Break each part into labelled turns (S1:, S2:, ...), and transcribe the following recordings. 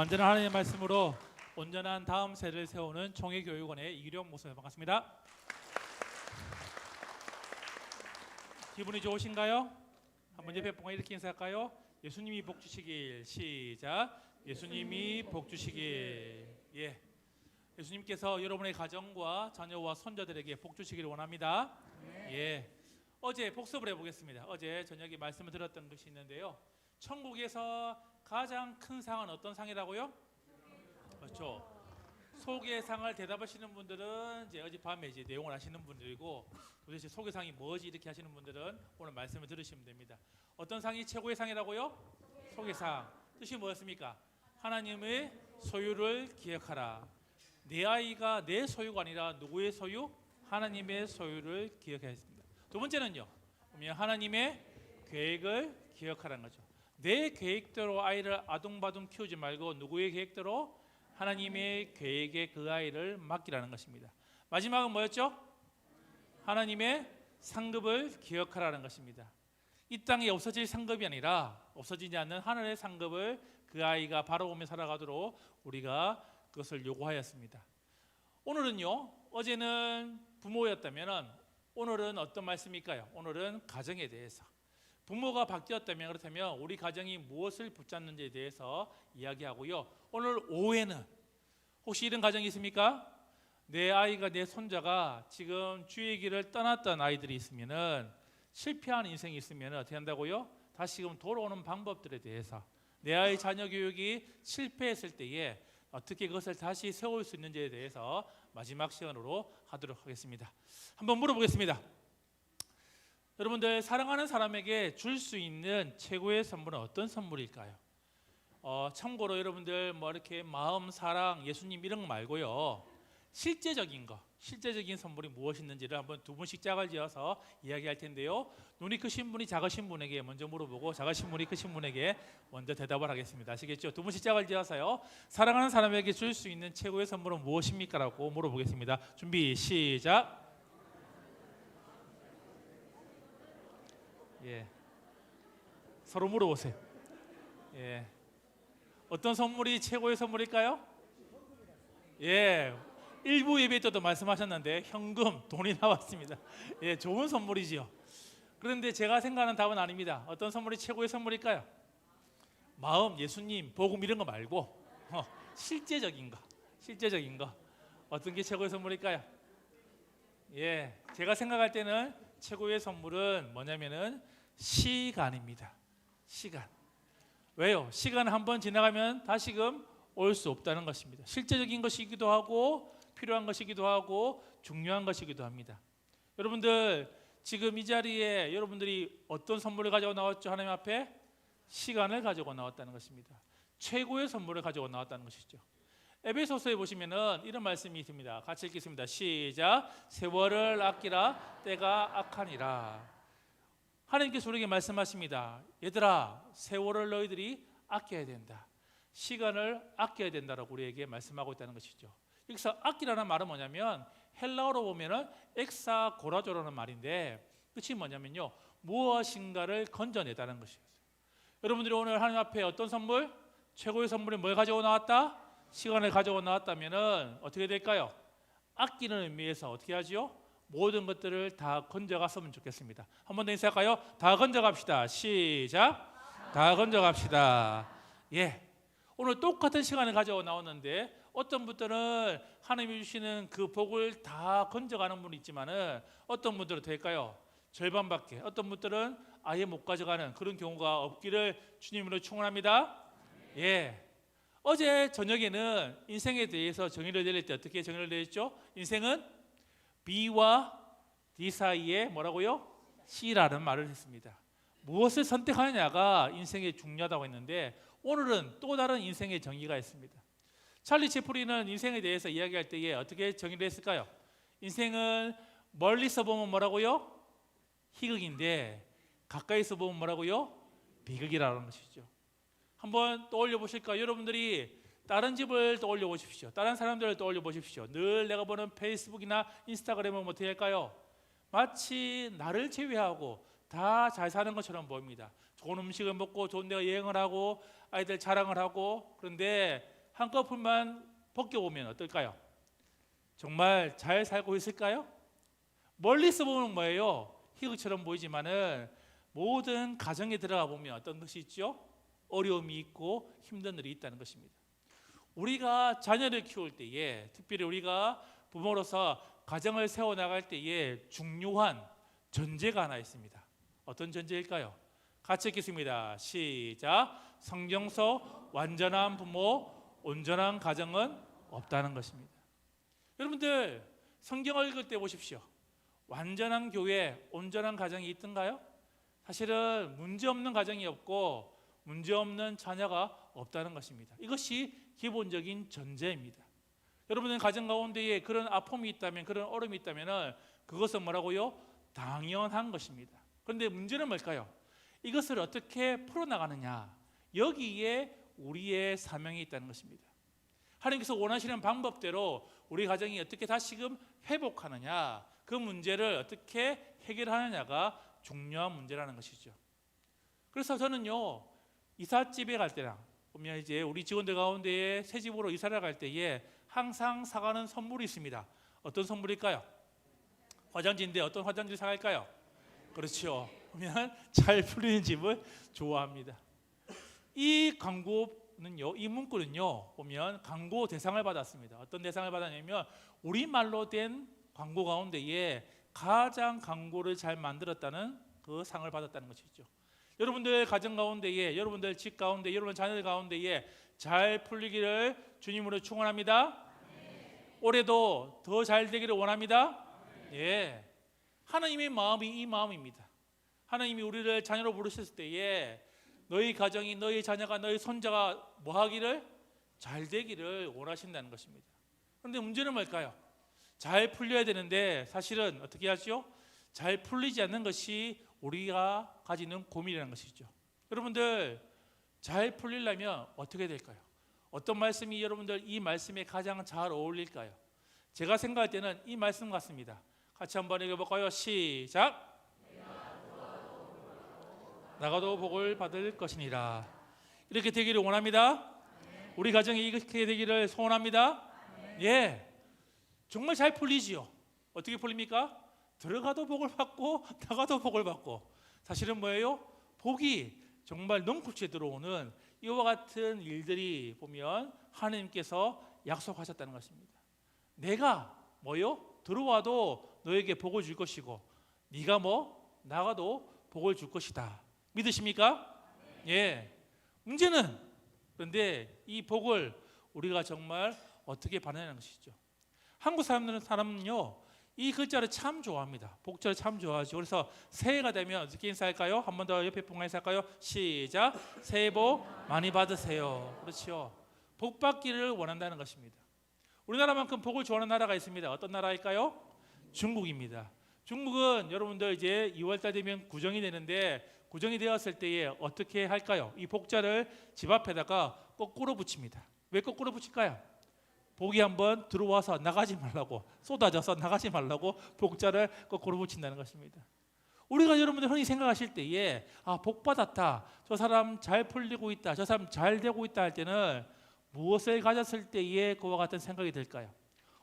S1: 완전한 하나님의 말씀으로 온전한 다음 세대를 세우는 총회교육원의 이기룡 목사님, 반갑습니다. 기분이 좋으신가요? 한번 옆에 분과 이렇게 인사할까요? 예수님이 복 주시길. 시작. 예수님이 복 주시길. 예. 예수님께서 여러분의 가정과 자녀와 손자들에게 복 주시기를 원합니다. 예. 어제 복습을 해보겠습니다. 어제 저녁에 말씀을 드렸던 것이 있는데요. 천국에서 가장 큰 상은 어떤 상이라고요? 그렇죠. 속의 상을 대답하시는 분들은 이제 어젯밤에 이제 내용을 아시는 분들이고, 도대체 속의 상이 뭐지 이렇게 하시는 분들은 오늘 말씀을 들으시면 됩니다. 어떤 상이 최고의 상이라고요? 속의 상. 뜻이 뭐였습니까? 하나님의 소유를 기억하라. 내 아이가 내 소유가 아니라 누구의 소유? 하나님의 소유를 기억해야 했습니다. 두 번째는요, 하나님의 계획을 기억하라는 거죠. 내 계획대로 아이를 아둥바둥 키우지 말고 누구의 계획대로? 하나님의 계획에 그 아이를 맡기라는 것입니다. 마지막은 뭐였죠? 하나님의 상급을 기억하라는 것입니다. 이 땅에 없어질 상급이 아니라 없어지지 않는 하늘의 상급을 그 아이가 바라보며 살아가도록 우리가 그것을 요구하였습니다. 오늘은요, 어제는 부모였다면 오늘은 어떤 말씀일까요? 오늘은 가정에 대해서. 부모가 바뀌었다면, 그렇다면 우리 가정이 무엇을 붙잡는지에 대해서 이야기하고요. 오늘 오후에는 혹시 이런 가정이 있습니까? 내 아이가, 내 손자가 지금 주의 길을 떠났던 아이들이 있으면은, 실패한 인생이 있으면 어떻게 한다고요? 다시금 돌아오는 방법들에 대해서, 내 아이 자녀 교육이 실패했을 때에 어떻게 그것을 다시 세울 수 있는지에 대해서 마지막 시간으로 하도록 하겠습니다. 한번 물어보겠습니다. 여러분들, 사랑하는 사람에게 줄 수 있는 최고의 선물은 어떤 선물일까요? 참고로 여러분들 뭐 이렇게 마음, 사랑, 예수님 이런 거 말고요, 실제적인 선물이 무엇이 있는지를 한번 두 분씩 짝을 지어서 이야기할 텐데요. 눈이 크신 분이 작으신 분에게 먼저 물어보고, 작으신 분이 크신 분에게 먼저 대답을 하겠습니다. 아시겠죠? 두 분씩 짝을 지어서요, 사랑하는 사람에게 줄 수 있는 최고의 선물은 무엇입니까? 라고 물어보겠습니다. 준비, 시작. 예, 서로 물어보세요. 예, 어떤 선물이 최고의 선물일까요? 예, 일부 예배 때도 말씀하셨는데 현금, 돈이 나왔습니다. 예, 좋은 선물이지요. 그런데 제가 생각하는 답은 아닙니다. 어떤 선물이 최고의 선물일까요? 마음, 예수님, 복음 이런 거 말고 실제적인 거. 어떤 게 최고의 선물일까요? 예, 제가 생각할 때는 최고의 선물은 뭐냐면은 시간입니다. 시간. 왜요? 시간 한번 지나가면 다시금 올 수 없다는 것입니다. 실제적인 것이기도 하고 필요한 것이기도 하고 중요한 것이기도 합니다. 여러분들, 지금 이 자리에 여러분들이 어떤 선물을 가지고 나왔죠? 하나님 앞에 시간을 가지고 나왔다는 것입니다. 최고의 선물을 가지고 나왔다는 것이죠. 에베소서에 보시면은 이런 말씀이 있습니다. 같이 읽겠습니다. 시작. 세월을 아끼라, 때가 악하니라. 하나님께서 우리에게 말씀하십니다. 얘들아, 세월을 너희들이 아껴야 된다. 시간을 아껴야 된다라고 우리에게 말씀하고 있다는 것이죠. 여기서 아끼라는 말은 뭐냐면 헬라어로 보면은 엑사고라조라는 말인데, 뜻이 뭐냐면요, 무엇인가를 건져내다는 것이에요. 여러분들이 오늘 하나님 앞에 어떤 선물? 최고의 선물이 뭘 가지고 나왔다? 시간을 가지고 나왔다면은 어떻게 될까요? 아끼는 의미에서 어떻게 하지요? 모든 것들을 다 건져갔으면 좋겠습니다. 한 번 더 인사할까요? 다 건져갑시다. 시작. 다 건져갑시다. 예, 오늘 똑같은 시간을 가지고 나왔는데 어떤 분들은 하나님이 주시는 그 복을 다 건져가는 분이 있지만은 어떤 분들은 될까요? 절반밖에. 어떤 분들은 아예 못 가져가는 그런 경우가 없기를 주님으로 축원합니다. 예. 어제 저녁에는 인생에 대해서 정의를 내릴 때 어떻게 정의를 내렸죠? 인생은 B와 D 사이에 뭐라고요? C라는 말을 했습니다. 무엇을 선택하느냐가 인생에 중요하다고 했는데, 오늘은 또 다른 인생의 정의가 있습니다. 찰리 채플린은 인생에 대해서 이야기할 때에 어떻게 정의를 했을까요? 인생은 멀리서 보면 뭐라고요? 희극인데 가까이서 보면 뭐라고요? 비극이라는 것이죠. 한번 떠올려 보실까요? 여러분들이 다른 집을 떠올려 보십시오. 다른 사람들을 떠올려 보십시오. 늘 내가 보는 페이스북이나 인스타그램은 어떻게 할까요? 마치 나를 제외하고 다 잘 사는 것처럼 보입니다. 좋은 음식을 먹고 좋은 데 여행을 하고 아이들 자랑을 하고, 그런데 한꺼풀만 벗겨보면 어떨까요? 정말 잘 살고 있을까요? 멀리서 보면 뭐예요? 희극처럼 보이지만은 모든 가정에 들어가 보면 어떤 것이 있죠? 어려움이 있고 힘든 일이 있다는 것입니다. 우리가 자녀를 키울 때에, 특별히 우리가 부모로서 가정을 세워나갈 때에 중요한 전제가 하나 있습니다. 어떤 전제일까요? 같이 읽겠습니다. 시작. 성경서 완전한 부모, 온전한 가정은 없다는 것입니다. 여러분들 성경을 읽을 때 보십시오. 완전한 교회, 온전한 가정이 있던가요? 사실은 문제없는 가정이 없고 문제없는 자녀가 없다는 것입니다. 이것이 기본적인 전제입니다. 여러분의 가정 가운데에 그런 아픔이 있다면, 그런 어려움이 있다면 그것은 뭐라고요? 당연한 것입니다. 그런데 문제는 뭘까요? 이것을 어떻게 풀어나가느냐, 여기에 우리의 사명이 있다는 것입니다. 하나님께서 원하시는 방법대로 우리 가정이 어떻게 다시금 회복하느냐, 그 문제를 어떻게 해결하느냐가 중요한 문제라는 것이죠. 그래서 저는요, 이삿집에 갈 때랑 보면 이제 우리 직원들 가운데에 새 집으로 이사를 갈 때에 항상 사가는 선물이 있습니다. 어떤 선물일까요? 화장지인데 어떤 화장지를 사갈까요? 그렇죠. 보면 잘 풀리는 집을 좋아합니다. 이 광고는요, 이 문구는요, 보면 광고 대상을 받았습니다. 어떤 대상을 받았냐면 우리말로 된 광고 가운데에 가장 광고를 잘 만들었다는 그 상을 받았다는 것이죠. 여러분들 가정 가운데에, 여러분들 집 가운데, 여러분 자녀들 가운데에 잘 풀리기를 주님으로 축원합니다. 올해도 더 잘 되기를 원합니다. 예, 하나님의 마음이 이 마음입니다. 하나님이 우리를 자녀로 부르셨을 때에 너희 가정이, 너희 자녀가, 너희 손자가 뭐 하기를? 잘 되기를 원하신다는 것입니다. 그런데 문제는 뭘까요? 잘 풀려야 되는데 사실은 어떻게 하죠? 잘 풀리지 않는 것이 우리가 가지는 고민이라는 것이죠. 여러분들 잘 풀리려면 어떻게 될까요? 어떤 말씀이 여러분들 이 말씀에 가장 잘 어울릴까요? 제가 생각할 때는 이 말씀 같습니다. 같이 한번 읽어볼까요? 시작. 나가도 복을 받을 것이니라. 이렇게 되기를 원합니다. 우리 가정이 이렇게 되기를 소원합니다. 예, 정말 잘 풀리지요. 어떻게 풀립니까? 들어가도 복을 받고 나가도 복을 받고. 사실은 뭐예요? 복이 정말 넘치게 들어오는 이와 같은 일들이 보면 하나님께서 약속하셨다는 것입니다. 내가 뭐요? 들어와도 너에게 복을 줄 것이고 네가 뭐 나가도 복을 줄 것이다. 믿으십니까? 예. 문제는 그런데 이 복을 우리가 정말 어떻게 받느냐는 것이죠. 한국 사람은요, 이 글자를 참 좋아합니다. 복자를 참 좋아하죠. 그래서 새해가 되면 어떻게 인사할까요? 한 번 더 옆에 분과 인사할까요? 시작. 새해 복 많이 받으세요. 그렇죠. 복 받기를 원한다는 것입니다. 우리나라만큼 복을 좋아하는 나라가 있습니다. 어떤 나라일까요? 중국입니다. 중국은 여러분들 이제 2월달 되면 구정이 되는데 구정이 되었을 때에 어떻게 할까요? 이 복자를 집 앞에다가 거꾸로 붙입니다. 왜 거꾸로 붙일까요? 복이 한번 들어와서 나가지 말라고, 쏟아져서 나가지 말라고 복자를 거꾸로 붙인다는 것입니다. 우리가 여러분들 흔히 생각하실 때에 복 받았다, 저 사람 잘 풀리고 있다, 저 사람 잘 되고 있다 할 때는 무엇을 가졌을 때에 그와 같은 생각이 들까요?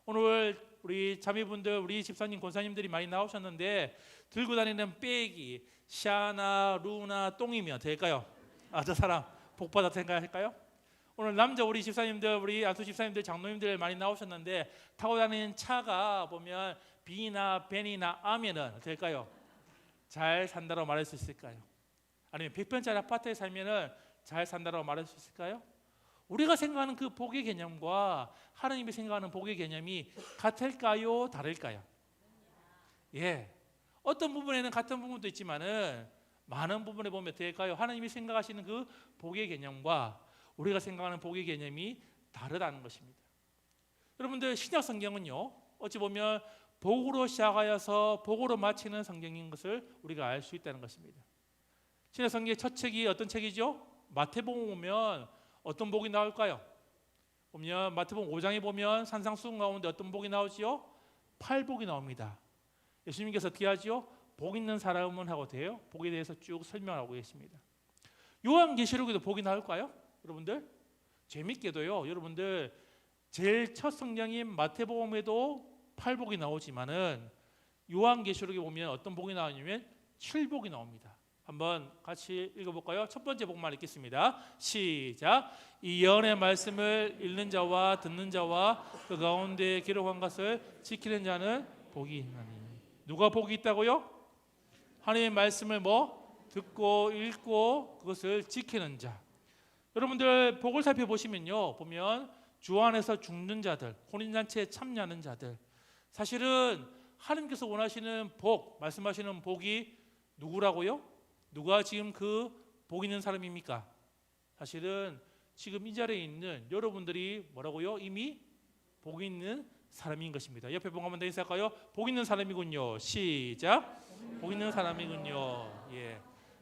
S1: 오늘 우리 자매분들, 우리 집사님, 권사님들이 많이 나오셨는데 들고 다니는 백이 샤나, 루나, 똥이면 될까요? 저 사람 복 받았다 생각할까요? 오늘 남자 우리 집사님들, 우리 안수 집사님들, 장로님들 많이 나오셨는데 타고 다니는 차가 보면 B나 벤이나 아면은 될까요? 잘 산다고 말할 수 있을까요? 아니면 100평짜리 아파트에 살면은 잘 산다고 말할 수 있을까요? 우리가 생각하는 그 복의 개념과 하나님이 생각하는 복의 개념이 같을까요? 다를까요? 예, 어떤 부분에는 같은 부분도 있지만은 많은 부분에 보면 될까요? 하나님이 생각하시는 그 복의 개념과 우리가 생각하는 복의 개념이 다르다는 것입니다. 여러분들 신약 성경은요, 어찌 보면 복으로 시작하여서 복으로 마치는 성경인 것을 우리가 알 수 있다는 것입니다. 신약 성경의 첫 책이 어떤 책이죠? 마태복음 보면 어떤 복이 나올까요? 보면 마태복음 5장에 보면 산상수훈 가운데 어떤 복이 나오지요? 팔복이 나옵니다. 예수님께서 어떻게 하지요? 복 있는 사람은 하고 돼요. 복에 대해서 쭉 설명하고 계십니다. 요한계시록에도 복이 나올까요? 여러분들 재밌게도요. 여러분들 제일 첫 성경인 마태복음에도 8복이 나오지만은 요한계시록에 보면 어떤 복이 나오냐면 7복이 나옵니다. 한번 같이 읽어볼까요? 첫 번째 복만 읽겠습니다. 시작. 이 예언의 말씀을 읽는 자와 듣는 자와 그 가운데 기록한 것을 지키는 자는 복이 있나니. 누가 복이 있다고요? 하나님의 말씀을 듣고 읽고 그것을 지키는 자. 여러분들 복을 살펴보시면요, 보면 주 안에서 죽는 자들, 혼인잔치에 참여하는 자들, 사실은 하나님께서 원하시는 복, 말씀하시는 복이 누구라고요? 누가 지금 그 복 있는 사람입니까? 사실은 지금 이 자리에 있는 여러분들이 뭐라고요? 이미 복 있는 사람인 것입니다. 옆에 복 한번 더 인사할까요? 복 있는 사람이군요. 시작. 복 있는 사람이군요. 예.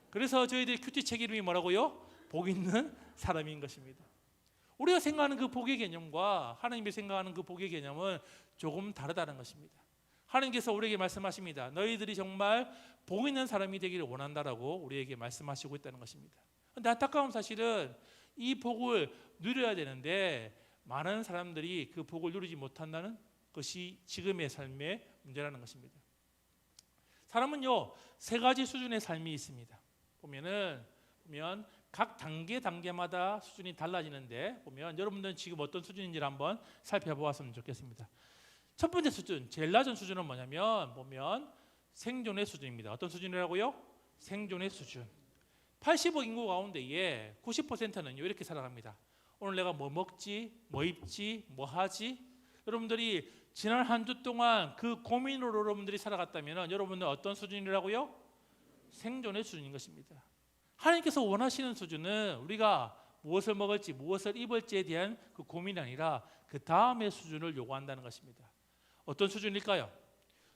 S1: 그래서 저희들 큐티책 이름이 뭐라고요? 복 있는 사람인 것입니다. 우리가 생각하는 그 복의 개념과 하나님이 생각하는 그 복의 개념은 조금 다르다는 것입니다. 하나님께서 우리에게 말씀하십니다. 너희들이 정말 복 있는 사람이 되기를 원한다라고 우리에게 말씀하시고 있다는 것입니다. 그런데 안타까운 사실은 이 복을 누려야 되는데 많은 사람들이 그 복을 누리지 못한다는 것이 지금의 삶의 문제라는 것입니다. 사람은요, 세 가지 수준의 삶이 있습니다. 보면 각 단계마다 수준이 달라지는데 보면 여러분들은 지금 어떤 수준인지를 한번 살펴보았으면 좋겠습니다. 첫 번째 수준, 제일 낮은 수준은 뭐냐면 보면 생존의 수준입니다. 어떤 수준이라고요? 생존의 수준. 80억 인구 가운데에 90%는 이렇게 살아갑니다. 오늘 내가 뭐 먹지, 뭐 입지, 뭐 하지? 여러분들이 지난 한 주 동안 그 고민으로 여러분들이 살아갔다면 여러분은 어떤 수준이라고요? 생존의 수준인 것입니다. 하나님께서 원하시는 수준은 우리가 무엇을 먹을지 무엇을 입을지에 대한 그 고민이 아니라 그 다음의 수준을 요구한다는 것입니다. 어떤 수준일까요?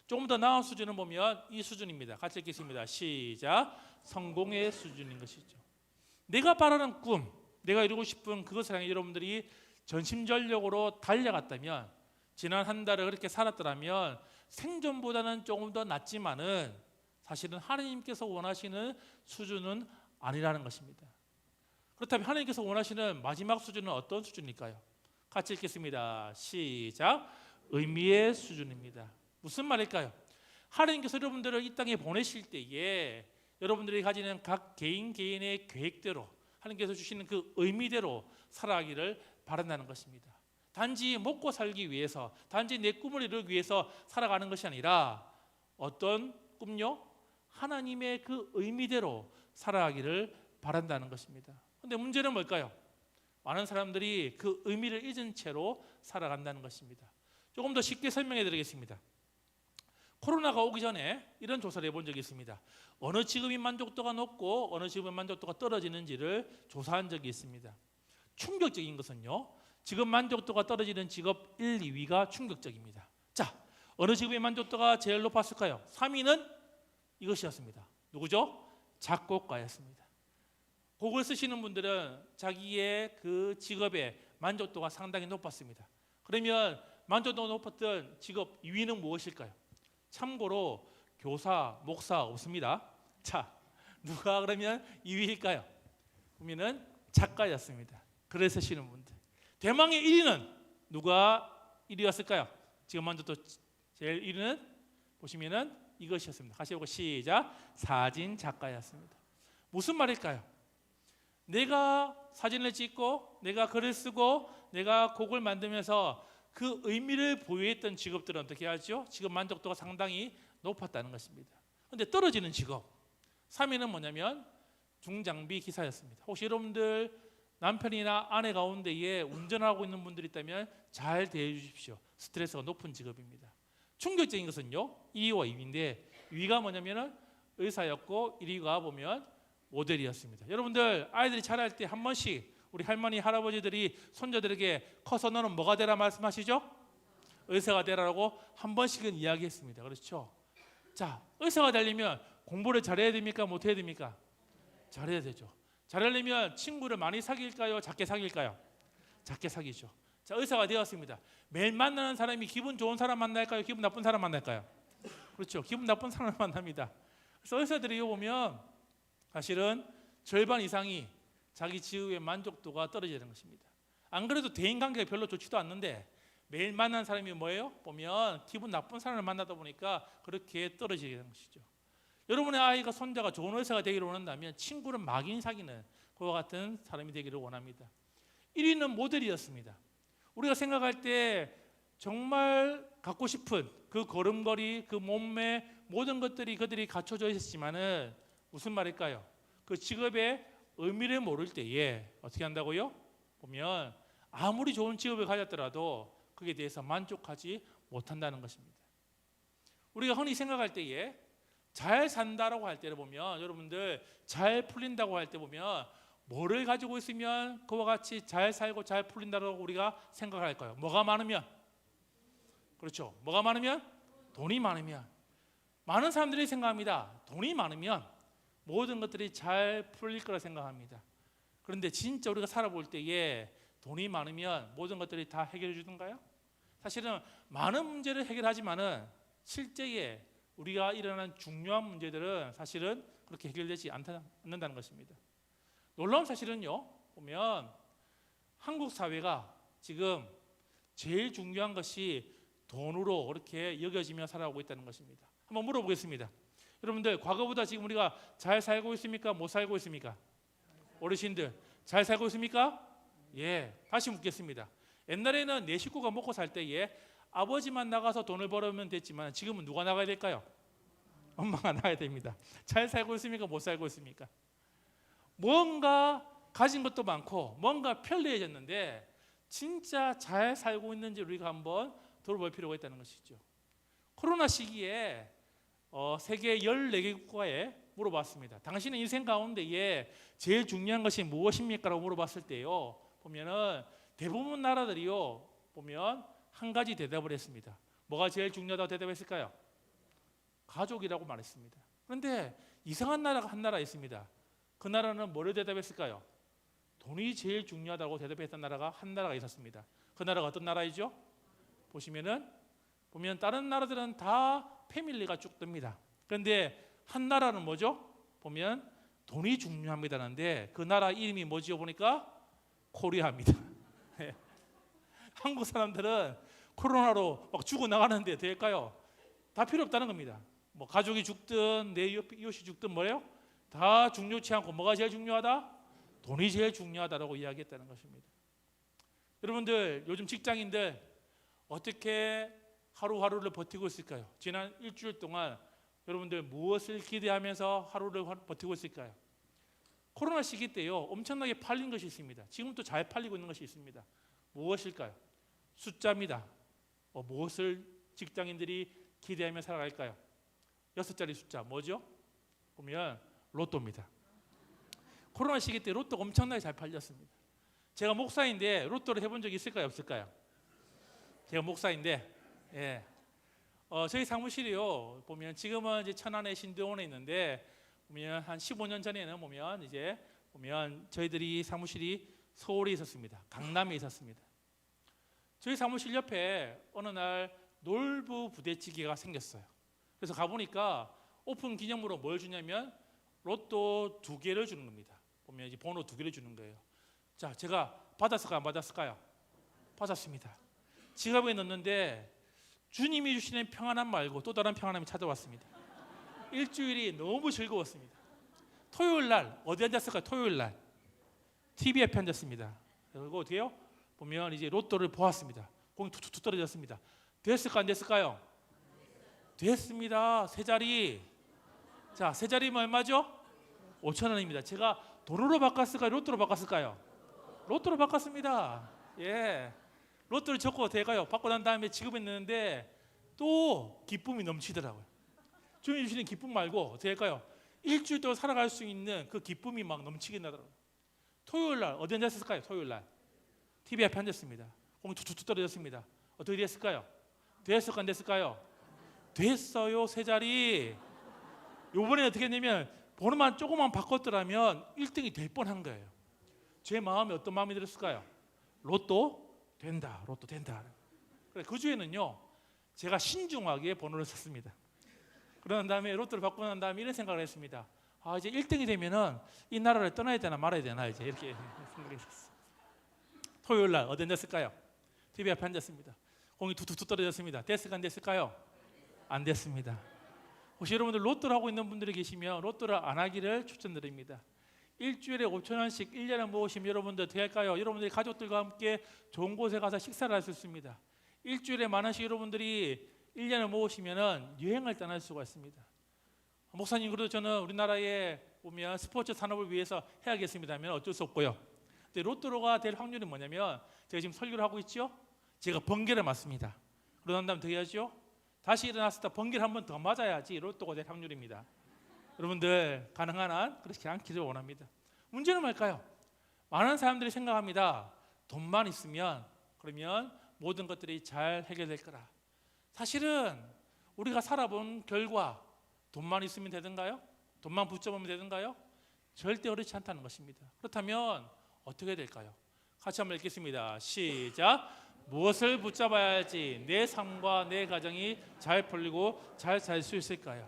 S1: 조금 더 나은 수준은 보면 이 수준입니다. 같이 읽겠습니다. 시작. 성공의 수준인 것이죠. 내가 바라는 꿈, 내가 이루고 싶은 그것을 향해 여러분들이 전심전력으로 달려갔다면, 지난 한 달을 그렇게 살았더라면 생존보다는 조금 더 낫지만은 사실은 하나님께서 원하시는 수준은 아니라는 것입니다. 그렇다면 하나님께서 원하시는 마지막 수준은 어떤 수준일까요? 같이 읽겠습니다. 시작. 의미의 수준입니다. 무슨 말일까요? 하나님께서 여러분들을 이 땅에 보내실 때에 여러분들이 가지는 각 개인의 계획대로 하나님께서 주시는 그 의미대로 살아가기를 바란다는 것입니다. 단지 먹고 살기 위해서, 단지 내 꿈을 이루기 위해서 살아가는 것이 아니라 어떤 꿈요? 하나님의 그 의미대로 살아가기를 바란다는 것입니다. 그런데 문제는 뭘까요? 많은 사람들이 그 의미를 잊은 채로 살아간다는 것입니다. 조금 더 쉽게 설명해 드리겠습니다. 코로나가 오기 전에 이런 조사를 해본 적이 있습니다. 어느 직업이 만족도가 높고 어느 직업의 만족도가 떨어지는지를 조사한 적이 있습니다. 충격적인 것은요, 직업 만족도가 떨어지는 직업 1, 2위가 충격적입니다. 자, 어느 직업의 만족도가 제일 높았을까요? 3위는 이것이었습니다. 누구죠? 작곡가였습니다. 곡을 쓰시는 분들은 자기의 그 직업의 만족도가 상당히 높았습니다. 그러면 만족도가 높았던 직업 2위는 무엇일까요? 참고로 교사, 목사 없습니다. 자, 누가 그러면 2위일까요? 그러면은 작가였습니다. 글을 쓰시는 분들. 대망의 1위는 누가 1위였을까요? 지금 만족도 제일 1위는 보시면은 이것이었습니다. 같이 보고 시작. 사진 작가였습니다. 무슨 말일까요? 내가 사진을 찍고 내가 글을 쓰고 내가 곡을 만들면서 그 의미를 보유했던 직업들은 어떻게 하죠? 직업 만족도가 상당히 높았다는 것입니다. 그런데 떨어지는 직업 3위는 뭐냐면 중장비 기사였습니다. 혹시 여러분들 남편이나 아내 가운데에 운전하고 있는 분들이 있다면 잘 대해 주십시오. 스트레스가 높은 직업입니다. 충격적인 것은요, 2위와 2위인데 2위가 뭐냐면은 의사였고 1위가 보면 모델이었습니다. 여러분들 아이들이 자랄 때 한 번씩 우리 할머니 할아버지들이 손자들에게 커서 너는 뭐가 되라 말씀하시죠? 의사가 되라고 한 번씩은 이야기했습니다. 그렇죠? 자, 의사가 되려면 공부를 잘해야 됩니까? 못해야 됩니까? 잘해야 되죠. 잘하려면 친구를 많이 사귈까요? 작게 사귈까요? 작게 사귀죠. 자, 의사가 되었습니다. 매일 만나는 사람이 기분 좋은 사람 만날까요? 기분 나쁜 사람 만날까요? 그렇죠. 기분 나쁜 사람을 만납니다. 그래서 의사들이 보면 사실은 절반 이상이 자기 지위의 만족도가 떨어지는 것입니다. 안 그래도 대인관계가 별로 좋지도 않는데 매일 만난 사람이 뭐예요? 보면 기분 나쁜 사람을 만나다 보니까 그렇게 떨어지게 되는 것이죠. 여러분의 아이가 손자가 좋은 의사가 되기를 원한다면 친구를 막인 사귀는 그와 같은 사람이 되기를 원합니다. 1위는 모델이었습니다. 우리가 생각할 때 정말 갖고 싶은 그 걸음걸이, 그 몸매 모든 것들이 그들이 갖춰져 있었지만은 무슨 말일까요? 그 직업의 의미를 모를 때에 어떻게 한다고요? 보면 아무리 좋은 직업을 가졌더라도 그에 대해서 만족하지 못한다는 것입니다. 우리가 흔히 생각할 때에 잘 산다라고 할 때를 보면 여러분들 잘 풀린다고 할 때 보면 뭐를 가지고 있으면 그와 같이 잘 살고 잘 풀린다고 우리가 생각할까요? 뭐가 많으면? 그렇죠. 뭐가 많으면? 돈이 많으면. 많은 사람들이 생각합니다. 돈이 많으면 모든 것들이 잘 풀릴 거라 생각합니다. 그런데 진짜 우리가 살아볼 때에 돈이 많으면 모든 것들이 다 해결해 주던가요? 사실은 많은 문제를 해결하지만은 실제에 우리가 일어나는 중요한 문제들은 사실은 그렇게 해결되지 않는다는 것입니다. 놀라운 사실은요, 보면 한국 사회가 지금 제일 중요한 것이 돈으로 그렇게 여겨지며 살아오고 있다는 것입니다. 한번 물어보겠습니다. 여러분들 과거보다 지금 우리가 잘 살고 있습니까? 못 살고 있습니까? 어르신들 잘 살고 있습니까? 예, 다시 묻겠습니다. 옛날에는 내 식구가 먹고 살 때에 아버지만 나가서 돈을 벌으면 됐지만 지금은 누가 나가야 될까요? 엄마가 나가야 됩니다. 잘 살고 있습니까? 못 살고 있습니까? 뭔가 가진 것도 많고 뭔가 편리해졌는데 진짜 잘 살고 있는지 우리가 한번 돌아볼 필요가 있다는 것이죠. 코로나 시기에 세계 14개 국가에 물어봤습니다. 당신의 인생 가운데에 제일 중요한 것이 무엇입니까? 라고 물어봤을 때요, 보면은 대부분 나라들이요, 보면 한 가지 대답을 했습니다. 뭐가 제일 중요하다고 대답했을까요? 가족이라고 말했습니다. 그런데 이상한 나라가 한 나라 있습니다. 그 나라는 뭐를 대답했을까요? 돈이 제일 중요하다고 대답했던 나라가 한 나라가 있었습니다. 그 나라가 어떤 나라이죠? 보면 다른 나라들은 다 패밀리가 쭉 뜹니다. 그런데 한 나라는 뭐죠? 보면 돈이 중요합니다는데 그 나라 이름이 뭐지요? 보니까 코리아입니다. 한국 사람들은 코로나로 막 죽어나가는데 될까요? 다 필요 없다는 겁니다. 뭐 가족이 죽든 내 이웃이 죽든 뭐예요? 다 중요치 않고 뭐가 제일 중요하다? 돈이 제일 중요하다라고 이야기했다는 것입니다. 여러분들 요즘 직장인들 어떻게 하루하루를 버티고 있을까요? 지난 일주일 동안 여러분들 무엇을 기대하면서 하루를 버티고 있을까요? 코로나 시기 때요 엄청나게 팔린 것이 있습니다. 지금도 잘 팔리고 있는 것이 있습니다. 무엇일까요? 숫자입니다. 무엇을 직장인들이 기대하며 살아갈까요? 6자리 숫자 뭐죠? 보면 로또입니다. 코로나 시기 때 로또가 엄청나게 잘 팔렸습니다. 제가 목사인데 로또를 해본 적이 있을까요? 없을까요? 제가 목사인데 예. 저희 사무실이요 보면 지금은 이제 천안의 신도원에 있는데 보면 한 15년 전에는 보면 저희들이 사무실이 서울에 있었습니다. 강남에 있었습니다. 저희 사무실 옆에 어느 날 놀부 부대찌개가 생겼어요. 그래서 가보니까 오픈 기념으로 뭘 주냐면 로또 2개를 주는 겁니다. 보면 이제 번호 2개를 주는 거예요. 자, 제가 받았을까요? 안 받았을까요? 받았습니다. 지갑에 넣었는데 주님이 주시는 평안함 말고 또 다른 평안함이 찾아왔습니다. 일주일이 너무 즐거웠습니다. 토요일 날 어디 앉았을까요? 토요일 날 TV 앞에 앉았습니다. 그리고 어떻게요? 보면 이제 로또를 보았습니다. 공이 툭툭툭 떨어졌습니다. 됐을까 안 됐을까요? 됐습니다. 세 자리. 자, 세 자리면 얼마죠? 5,000원입니다. 제가 돈으로 바꿨을까요? 로또로 바꿨을까요? 로또로 바꿨습니다. 예. 로또를 적고 대가요. 받고 난 다음에 지급에 넣는데 또 기쁨이 넘치더라고요. 주님 주시는 기쁨 말고 어떻게 할까요? 일주일 동안 살아갈 수 있는 그 기쁨이 막 넘치게 나더라고요. 토요일 날 어디 앉았을까요? 토요일 날 TV 앞에 앉았습니다. 공이 툭툭툭 떨어졌습니다. 어떻게 됐을까요? 됐을까 안 됐을까요? 됐어요. 세 자리. 요번에 어떻게 했냐면 번호만 조금만 바꿨더라면 1등이 될 뻔한 거예요. 제 마음에 어떤 마음이 들었을까요? 로또 된다. 로또 된다. 그래, 그 주에는요 제가 신중하게 번호를 썼습니다. 그런 다음에 로또를 받고 난 다음에 이런 생각을 했습니다. 이제 1등이 되면은 이 나라를 떠나야 되나 말아야 되나 이제 이렇게 생각이 있었어요. 토요일 날 어디 앉았을까요? TV 앞에 앉았습니다. 공이 툭툭툭 떨어졌습니다. 됐을까 안 됐을까요? 안 됐습니다. 혹시 여러분들 로또를 하고 있는 분들이 계시면 로또를 안 하기를 추천드립니다. 일주일에 5천 원씩 1년에 모으시면 여러분들 어떻게 할까요? 여러분들이 가족들과 함께 좋은 곳에 가서 식사를 할 수 있습니다. 일주일에 만 원씩 여러분들이 1년에 모으시면 여행을 떠날 수가 있습니다. 목사님, 그래도 저는 우리나라에 보면 스포츠 산업을 위해서 해야겠습니다 하면 어쩔 수 없고요. 근데 로또가 될 확률이 뭐냐면, 제가 지금 설교를 하고 있죠. 제가 번개를 맞습니다. 그러고 난 다음에 어떻게 하죠? 다시 일어났을 때 번개를 한 번 더 맞아야지 로또가 될 확률입니다. 여러분들 가능한 한 그렇게 않기를 원합니다. 문제는 뭘까요? 많은 사람들이 생각합니다. 돈만 있으면 그러면 모든 것들이 잘 해결될 거라. 사실은 우리가 살아본 결과 돈만 있으면 되던가요? 돈만 붙잡으면 되던가요? 절대 그렇지 않다는 것입니다. 그렇다면 어떻게 될까요? 같이 한번 읽겠습니다. 시작. 무엇을 붙잡아야 할지 내 삶과 내 가정이 잘 풀리고 잘 살 수 있을까요?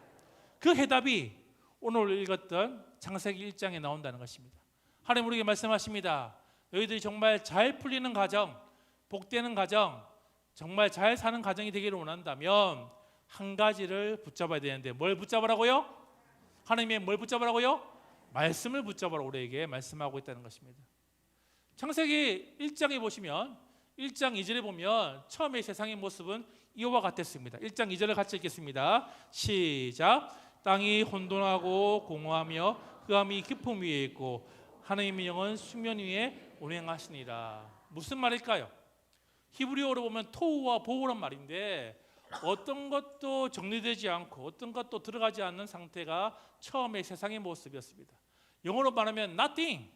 S1: 그 해답이 오늘 읽었던 창세기 1장에 나온다는 것입니다. 하나님 우리에게 말씀하십니다. 너희들이 정말 잘 풀리는 가정, 복되는 가정, 정말 잘 사는 가정이 되기를 원한다면 한 가지를 붙잡아야 되는데, 뭘 붙잡으라고요? 하나님의 뭘 붙잡으라고요? 말씀을 붙잡으라고 우리에게 말씀하고 있다는 것입니다. 창세기 1장에 보시면 1장 2절에 보면 처음에 세상의 모습은 이와 같았습니다. 1장 2절을 같이 읽겠습니다. 시작. 땅이 혼돈하고 공허하며 흑암이 깊음 위에 있고 하나님의 영은 수면 위에 운행하시니라. 무슨 말일까요? 히브리어로 보면 토우와 보우란 말인데, 어떤 것도 정리되지 않고 어떤 것도 들어가지 않는 상태가 처음에 세상의 모습이었습니다. 영어로 말하면 nothing,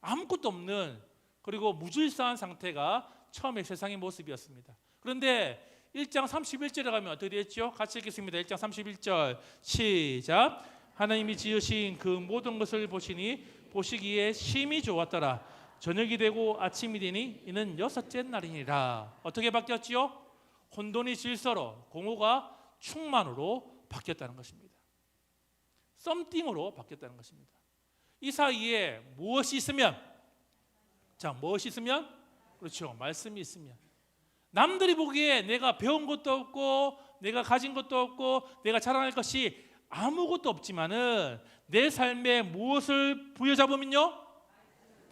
S1: 아무것도 없는, 그리고 무질서한 상태가 처음에 세상의 모습이었습니다. 그런데 1장 31절에 가면 어떻게 되었죠? 같이 읽겠습니다. 1장 31절 시작. 하나님이 지으신 그 모든 것을 보시기에 심히 좋았더라. 저녁이 되고 아침이 되니 이는 여섯째 날이니라. 어떻게 바뀌었지요? 혼돈이 질서로, 공허가 충만으로 바뀌었다는 것입니다. 썸띵으로 바뀌었다는 것입니다. 이 사이에 무엇이 있으면, 자, 무엇이 있으면? 그렇죠, 말씀이 있으면. 남들이 보기에 내가 배운 것도 없고 내가 가진 것도 없고 내가 자랑할 것이 아무것도 없지만은 내 삶에 무엇을 부여잡으면요?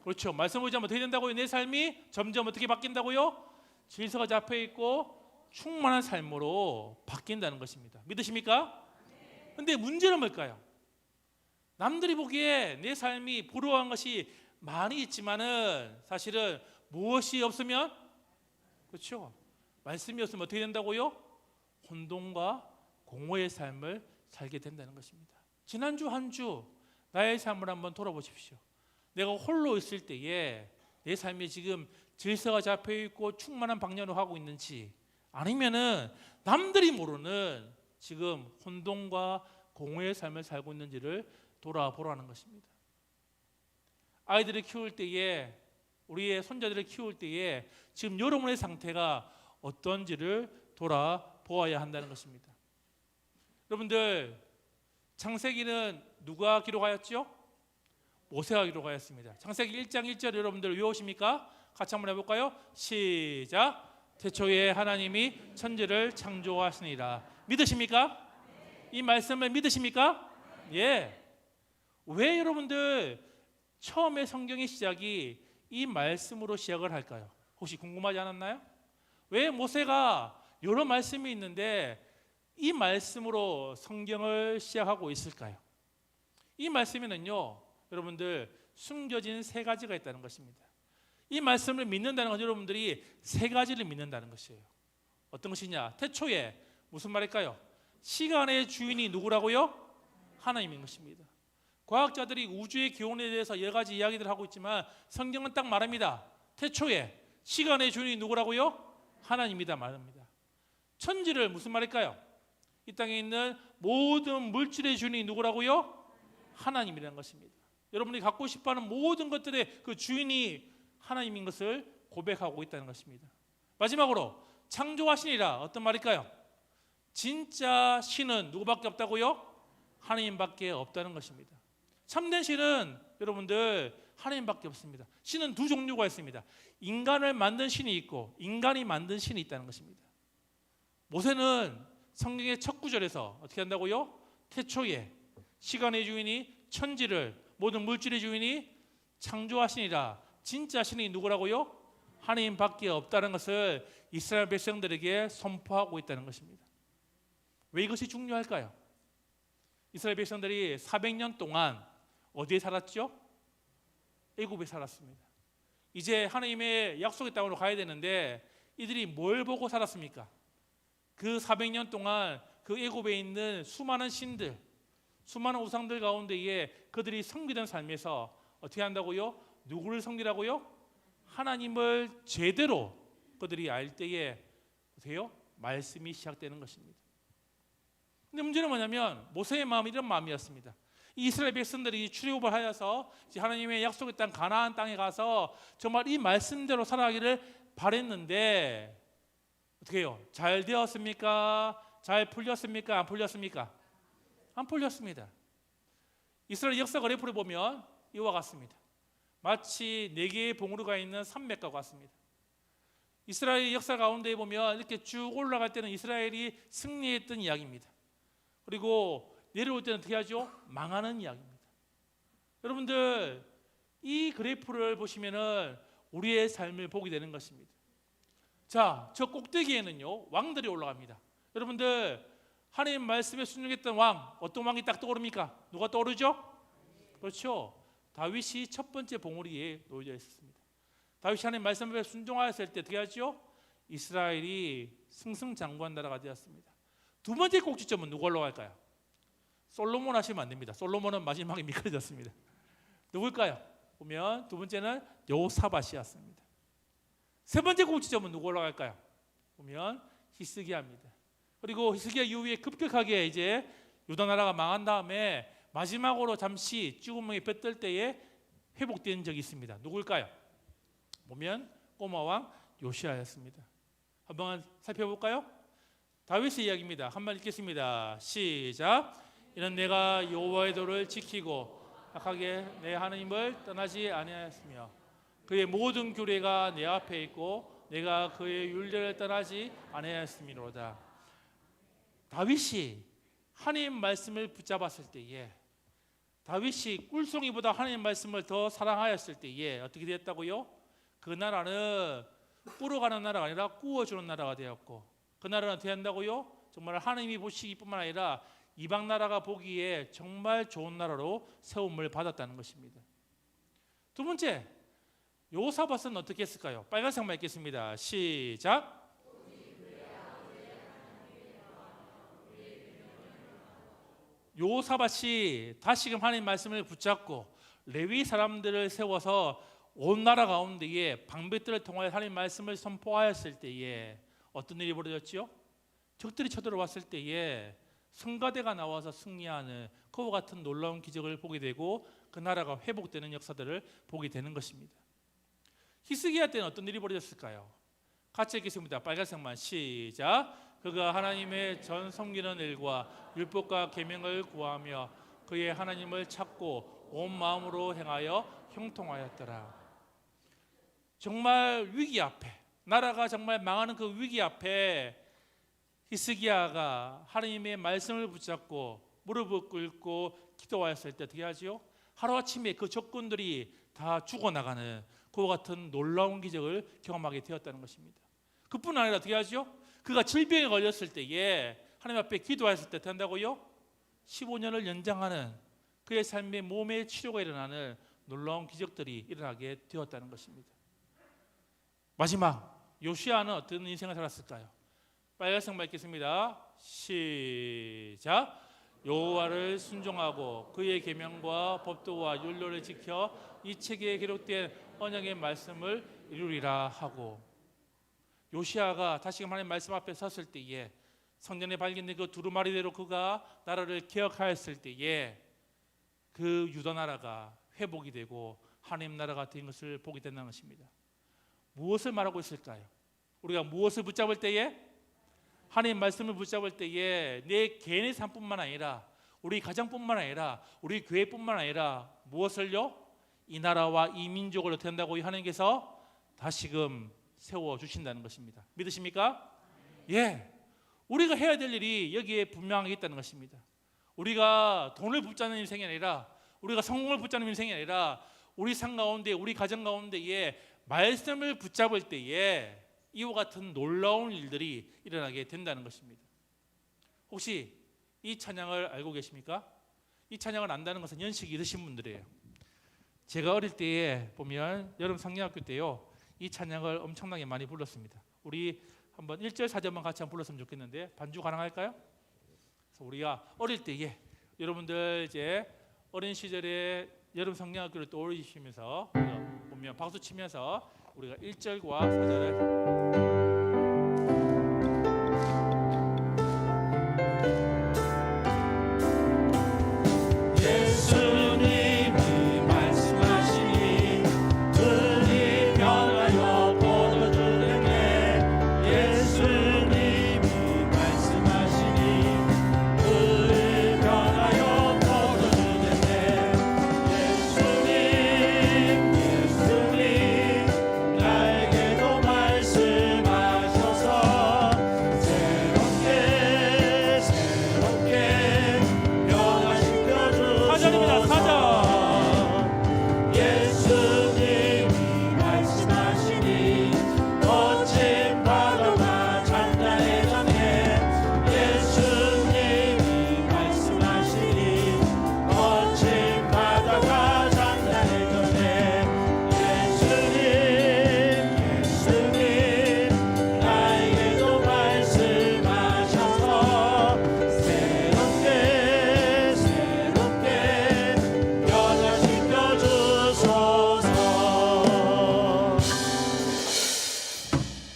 S1: 그렇죠, 말씀을 보자면 어떻게 된다고요? 내 삶이 점점 어떻게 바뀐다고요? 질서가 잡혀있고 충만한 삶으로 바뀐다는 것입니다. 믿으십니까? 그런데 문제는 뭘까요? 남들이 보기에 내 삶이 부러워한 것이 많이 있지만은 사실은 무엇이 없으면, 그렇죠, 말씀이 없으면 어떻게 된다고요? 혼돈과 공허의 삶을 살게 된다는 것입니다. 지난주 한 주 나의 삶을 한번 돌아보십시오. 내가 홀로 있을 때에 내 삶이 지금 질서가 잡혀있고 충만한 방향으로 하고 있는지, 아니면은 남들이 모르는 지금 혼돈과 공허의 삶을 살고 있는지를 돌아보라는 것입니다. 아이들을 키울 때에, 우리의 손자들을 키울 때에 지금 여러분의 상태가 어떤지를 돌아보아야 한다는 것입니다. 여러분들, 창세기는 누가 기록하였죠? 모세가 기록하였습니다. 창세기 1장 1절 여러분들 외우십니까? 같이 한번 해볼까요? 시작. 태초에 하나님이 천지를 창조하시니라. 믿으십니까? 이 말씀을 믿으십니까? 예. 왜 여러분들 처음에 성경의 시작이 이 말씀으로 시작을 할까요? 혹시 궁금하지 않았나요? 왜 모세가 여러 말씀이 있는데 이 말씀으로 성경을 시작하고 있을까요? 이 말씀에는요, 여러분들 숨겨진 세 가지가 있다는 것입니다. 이 말씀을 믿는다는 건 여러분들이 세 가지를 믿는다는 것이에요. 어떤 것이냐? 태초에 무슨 말일까요? 시간의 주인이 누구라고요? 하나님인 것입니다. 과학자들이 우주의 기원에 대해서 여러 가지 이야기들을 하고 있지만 성경은 딱 말합니다. 태초에 시간의 주인이 누구라고요? 하나님이다 말합니다. 천지를 무슨 말일까요? 이 땅에 있는 모든 물질의 주인이 누구라고요? 하나님이라는 것입니다. 여러분이 갖고 싶어하는 모든 것들의 그 주인이 하나님인 것을 고백하고 있다는 것입니다. 마지막으로 창조하시니라. 어떤 말일까요? 진짜 신은 누구밖에 없다고요? 하나님밖에 없다는 것입니다. 참된 신은 여러분들 하나님밖에 없습니다. 신은 두 종류가 있습니다. 인간을 만든 신이 있고 인간이 만든 신이 있다는 것입니다. 모세는 성경의 첫 구절에서 어떻게 한다고요? 태초에 시간의 주인이 천지를 모든 물질의 주인이 창조하시니라. 진짜 신이 누구라고요? 하나님밖에 없다는 것을 이스라엘 백성들에게 선포하고 있다는 것입니다. 왜 이것이 중요할까요? 이스라엘 백성들이 400년 동안 어디에 살았죠? 애굽에 살았습니다. 이제 하나님의 약속의 땅으로 가야 되는데 이들이 뭘 보고 살았습니까? 그 400년 동안 그 애굽에 있는 수많은 신들, 수많은 우상들 가운데에 그들이 섬기던 삶에서 어떻게 한다고요? 누구를 섬기라고요? 하나님을 제대로 그들이 알 때에 어떻게요? 말씀이 시작되는 것입니다. 근데 문제는 뭐냐면 모세의 마음이 이런 마음이었습니다. 이스라엘 백성들이 출애굽을 하여서 하나님의 약속의 땅 가나안 땅에 가서 정말 이 말씀대로 살아가기를 바랬는데 어떻게 해요? 잘 되었습니까? 잘 풀렸습니까? 안 풀렸습니까? 안 풀렸습니다. 이스라엘 역사 그래프를 보면 이와 같습니다. 마치 4개의 봉우리가 있는 산맥과 같습니다. 이스라엘 역사 가운데 보면 이렇게 쭉 올라갈 때는 이스라엘이 승리했던 이야기입니다. 그리고 내려올 때는 어떻게 하죠? 망하는 이야기입니다. 여러분들 이 그래프를 보시면은 우리의 삶을 보게 되는 것입니다. 자, 저 꼭대기에는요 왕들이 올라갑니다. 여러분들 하나님 말씀에 순종했던 왕, 어떤 왕이 딱 떠오릅니까? 누가 떠오르죠? 그렇죠. 다윗이 첫 번째 봉우리에 놓여져 있었습니다. 다윗이 하나님 말씀에 순종하였을 때 어떻게 하죠? 이스라엘이 승승장구한 나라가 되었습니다. 두 번째 꼭지점은 누가 올라갈까요? 솔로몬 하시면 안 됩니다. 솔로몬은 마지막에 미끄러졌습니다. 누굴까요? 보면 두 번째는 여호사밧이었습니다. 세 번째 꼭지점은 누가 올라갈까요? 보면 히스기야입니다. 그리고 히스기야 이후에 급격하게 이제 유다 나라가 망한 다음에 마지막으로 잠시 죽음의 뱉을 때에 회복된 적이 있습니다. 누굴까요? 보면 꼬마 왕 요시아였습니다. 한번 살펴볼까요? 다윗의 이야기입니다. 한번 읽겠습니다. 시작. 이는 내가 여호와의 도를 지키고 악하게 내 하나님을 떠나지 아니하였으며 그의 모든 규례가 내 앞에 있고 내가 그의 율례를 떠나지 아니하였음이로다. 다윗이 하나님 말씀을 붙잡았을 때에 다윗이 꿀송이보다 하나님 말씀을 더 사랑하였을 때에 어떻게 되었다고요? 그 나라는 불어가는 나라가 아니라 구워주는 나라가 되었고 그 나라는 어떻게 한다고요? 정말 하나님이 보시기뿐만 아니라 이방 나라가 보기에 정말 좋은 나라로 세움을 받았다는 것입니다. 두 번째, 여호사밧은 어떻게 했을까요? 빨간색만 읽겠습니다. 시작. 여호사밧이 다시금 하나님 말씀을 붙잡고 레위 사람들을 세워서 온 나라 가운데에 방백들을 통하여 하나님 말씀을 선포하였을 때에 어떤 일이 벌어졌지요? 적들이 쳐들어왔을 때에 성가대가 나와서 승리하는 그와 같은 놀라운 기적을 보게 되고 그 나라가 회복되는 역사들을 보게 되는 것입니다. 히스기야 때는 어떤 일이 벌어졌을까요? 같이 읽겠습니다. 빨간색만 시작. 그가 하나님의 전 섬기는 일과 율법과 계명을 구하며 그의 하나님을 찾고 온 마음으로 행하여 형통하였더라. 정말 위기 앞에 나라가 정말 망하는 그 위기 앞에 히스기야가 하나님의 말씀을 붙잡고 무릎을 꿇고 기도하였을 때 어떻게 하지요? 하루아침에 그 적군들이 다 죽어나가는 그와 같은 놀라운 기적을 경험하게 되었다는 것입니다. 그뿐 아니라 어떻게 하죠? 그가 질병에 걸렸을 때에 하나님 앞에 기도했을 때 된다고요? 15년을 연장하는 그의 삶의 몸의 치료가 일어나는 놀라운 기적들이 일어나게 되었다는 것입니다. 마지막 요시아는 어떤 인생을 살았을까요? 빨간색만 읽겠습니다. 시작. 여호와를 순종하고 그의 계명과 법도와 율례를 지켜 이 책에 기록된 언약의 말씀을 이루리라 하고 요시아가 다시금 하나님 말씀 앞에 섰을 때에 성전에 발견된 그 두루마리대로 그가 나라를 개혁하였을 때에 그 유다 나라가 회복이 되고 하나님 나라가 된 것을 보게 된다는 것입니다. 무엇을 말하고 있을까요? 우리가 무엇을 붙잡을 때에 하나님 말씀을 붙잡을 때에 내 개인의 삶뿐만 아니라 우리 가정뿐만 아니라 우리 교회뿐만 아니라 무엇을요? 이 나라와 이 민족을 어떻게 한다고 하나님께서 다시금 세워주신다는 것입니다. 믿으십니까? 예, 우리가 해야 될 일이 여기에 분명하게 있다는 것입니다. 우리가 돈을 붙잡는 인생이 아니라, 우리가 성공을 붙잡는 인생이 아니라, 우리 삶 가운데, 우리 가정 가운데에 말씀을 붙잡을 때에 이와 같은 놀라운 일들이 일어나게 된다는 것입니다. 혹시 이 찬양을 알고 계십니까? 이 찬양을 안다는 것은 연식이 있으신 분들이에요. 제가 어릴 때에 보면 여름 성경학교 때요, 이 찬양을 엄청나게 많이 불렀습니다. 우리 한번 1절 4절만 같이 한번 불렀으면 좋겠는데 반주 가능할까요? 그래서 우리가 어릴 때에 여러분들 이제 어린 시절에 여름 성경학교를 떠올리시면서 보면 박수 치면서 우리가 1절과 4절을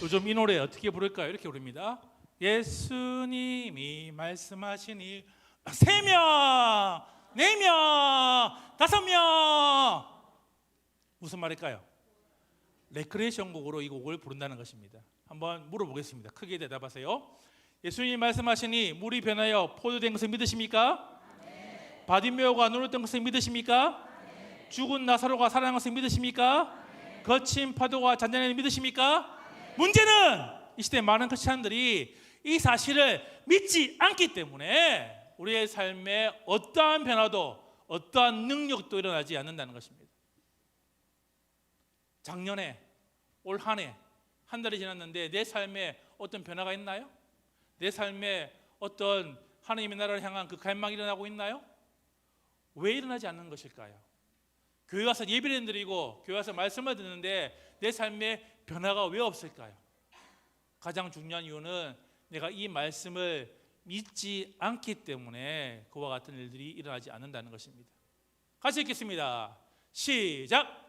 S1: 요즘 이 노래 어떻게 부를까요? 이렇게 부릅니다. 예수님이 말씀하시니 3명, 4명, 5명. 무슨 말일까요? 레크레이션 곡으로 이 곡을 부른다는 것입니다. 한번 물어보겠습니다. 크게 대답하세요. 예수님이 말씀하시니 물이 변하여 포도된 것을 믿으십니까? 네. 바디메오가 눈을 뜬 것을 믿으십니까? 네. 죽은 나사로가 살아난 것을 믿으십니까? 네. 거친 파도가 잔잔한 것을 믿으십니까? 문제는 이 시대 많은 크리스찬들이 이 사실을 믿지 않기 때문에 우리의 삶에 어떠한 변화도 어떠한 능력도 일어나지 않는다는 것입니다. 작년에 올 한 해 한 달이 지났는데 내 삶에 어떤 변화가 있나요? 내 삶에 어떤 하나님의 나라를 향한 그 갈망이 일어나고 있나요? 왜 일어나지 않는 것일까요? 교회 와서 예배를 드리고 교회 와서 말씀을 듣는데 내 삶에 변화가 왜 없을까요? 가장 중요한 이유는 내가 이 말씀을 믿지 않기 때문에 그와 같은 일들이 일어나지 않는다는 것입니다. 같이 읽겠습니다. 시작.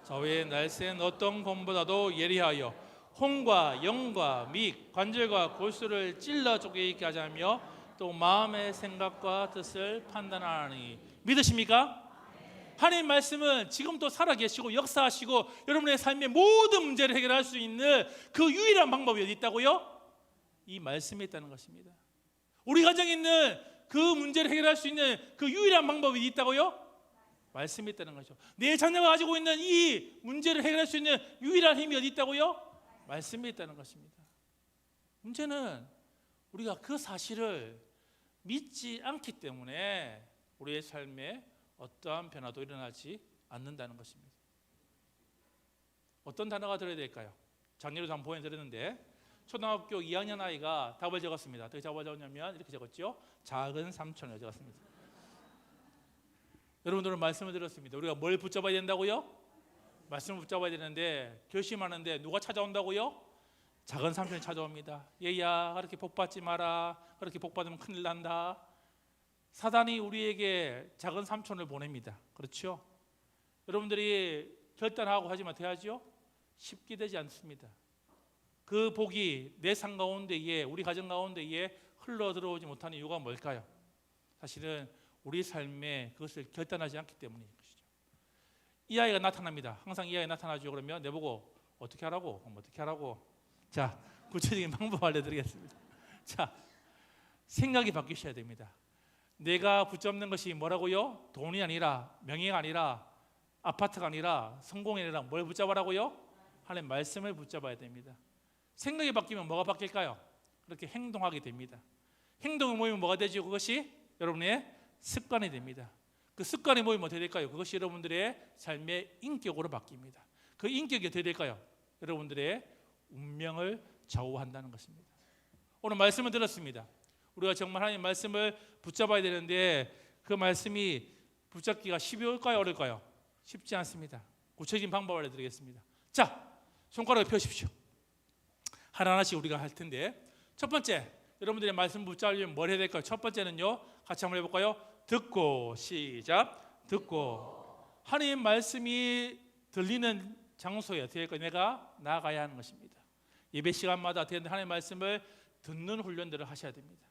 S1: 저의 날쌘 어떤 검보다도 예리하여 혼과 영과 믹 관절과 골수를 찔러 쪼개 있게 하자며 또 마음의 생각과 뜻을 판단하니 믿으십니까? 하나님 말씀은 지금도 살아계시고 역사하시고 여러분의 삶의 모든 문제를 해결할 수 있는 그 유일한 방법이 어디 있다고요? 이 말씀에 있다는 것입니다. 우리 가정에 있는 그 문제를 해결할 수 있는 그 유일한 방법이 어디 있다고요? 말씀에 있다는 거죠. 내 자녀가 가지고 있는 이 문제를 해결할 수 있는 유일한 힘이 어디 있다고요? 말씀에 있다는 것입니다. 문제는 우리가 그 사실을 믿지 않기 때문에 우리의 삶에 어떠한 변화도 일어나지 않는다는 것입니다. 어떤 단어가 들어야 될까요? 작년에도 한번 보여드렸는데 초등학교 2학년 아이가 답을 적었습니다. 어떻게 적었냐면 이렇게 적었죠. 작은 삼촌을 적었습니다. 여러분들은 말씀을 드렸습니다. 우리가 뭘 붙잡아야 된다고요? 말씀을 붙잡아야 되는데 결심하는데 누가 찾아온다고요? 작은 삼촌이 찾아옵니다. 얘야 그렇게 복 받지 마라. 그렇게 복 받으면 큰일 난다. 사단이 우리에게 작은 삼촌을 보냅니다. 그렇죠? 여러분들이 결단하고 하지만 돼야죠? 쉽게 되지 않습니다. 그 복이 내 삶 가운데에 우리 가정 가운데에 흘러 들어오지 못하는 이유가 뭘까요? 사실은 우리 삶에 그것을 결단하지 않기 때문인 것이죠. 이 아이가 나타납니다. 항상 이 아이가 나타나죠. 그러면 내보고 어떻게 하라고? 그럼 어떻게 하라고? 자, 구체적인 방법 알려드리겠습니다. 자, 생각이 바뀌셔야 됩니다. 내가 붙잡는 것이 뭐라고요? 돈이 아니라, 명예가 아니라, 아파트가 아니라, 성공이 아니라 뭘 붙잡으라고요? 하나님의 말씀을 붙잡아야 됩니다. 생각이 바뀌면 뭐가 바뀔까요? 그렇게 행동하게 됩니다. 행동이 모이면 뭐가 되죠? 그것이 여러분의 습관이 됩니다. 그 습관이 모이면 어떻게 될까요? 그것이 여러분들의 삶의 인격으로 바뀝니다. 그 인격이 어떻게 될까요? 여러분들의 운명을 좌우한다는 것입니다. 오늘 말씀을 들었습니다. 우리가 정말 하나님 말씀을 붙잡아야 되는데 그 말씀이 붙잡기가 쉬울까요? 어려울까요? 쉽지 않습니다. 구체적인 방법을 알려드리겠습니다. 자, 손가락을 펴십시오. 하나하나씩 우리가 할 텐데 첫 번째, 여러분들의 말씀 붙잡으려면 뭘 해야 될까요? 첫 번째는요, 같이 한번 해볼까요? 듣고, 시작. 듣고. 하나님 말씀이 들리는 장소에 어떻게 할까요? 내가 나아가야 하는 것입니다. 예배 시간마다 어떻게 하나님 말씀을 듣는 훈련들을 하셔야 됩니다.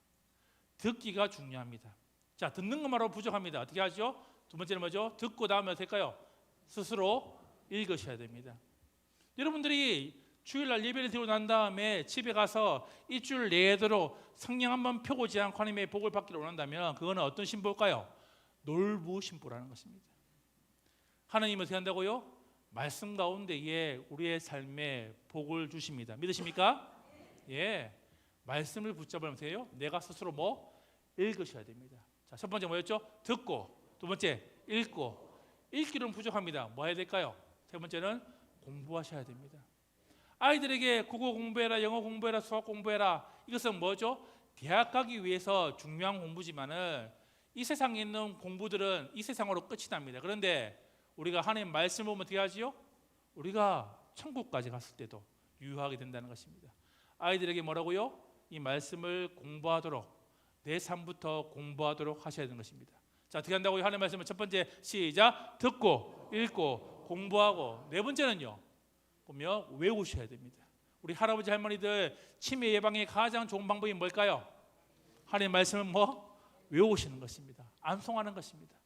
S1: 듣기가 중요합니다. 자, 듣는 것만으로 부족합니다. 어떻게 하죠? 두 번째는 뭐죠? 듣고 다음에 어떻게 할까요? 스스로 읽으셔야 됩니다. 여러분들이 주일날 예배를 드리고 난 다음에 집에 가서 일주일 내도록 성령 한번 펴보지 않고 하나님의 복을 받기를 원한다면 그거는 어떤 신부일까요? 놀부 신부라는 것입니다. 하나님은 어떻게 한다고요? 말씀 가운데에 우리의 삶에 복을 주십니다. 믿으십니까? 예, 말씀을 붙잡으면 돼요. 내가 스스로 읽으셔야 됩니다. 자, 첫 번째 뭐였죠? 듣고. 두 번째 읽고. 읽기로는 부족합니다. 뭐 해야 될까요? 세 번째는 공부하셔야 됩니다. 아이들에게 국어 공부해라, 영어 공부해라, 수학 공부해라. 이것은 뭐죠? 대학 가기 위해서 중요한 공부지만은 이 세상에 있는 공부들은 이 세상으로 끝이 납니다. 그런데 우리가 하나님 말씀을 보면 어떻게 하지요? 우리가 천국까지 갔을 때도 유효하게 된다는 것입니다. 아이들에게 뭐라고요? 이 말씀을 공부하도록, 내 삶부터 공부하도록 하셔야 되는 것입니다. 자, 어떻게 한다고요? 하나님 말씀을 첫 번째 시작. 듣고, 읽고, 공부하고. 네 번째는요, 보면 외우셔야 됩니다. 우리 할아버지 할머니들 치매 예방에 가장 좋은 방법이 뭘까요? 하나님 말씀을 외우시는 것입니다. 암송하는 것입니다.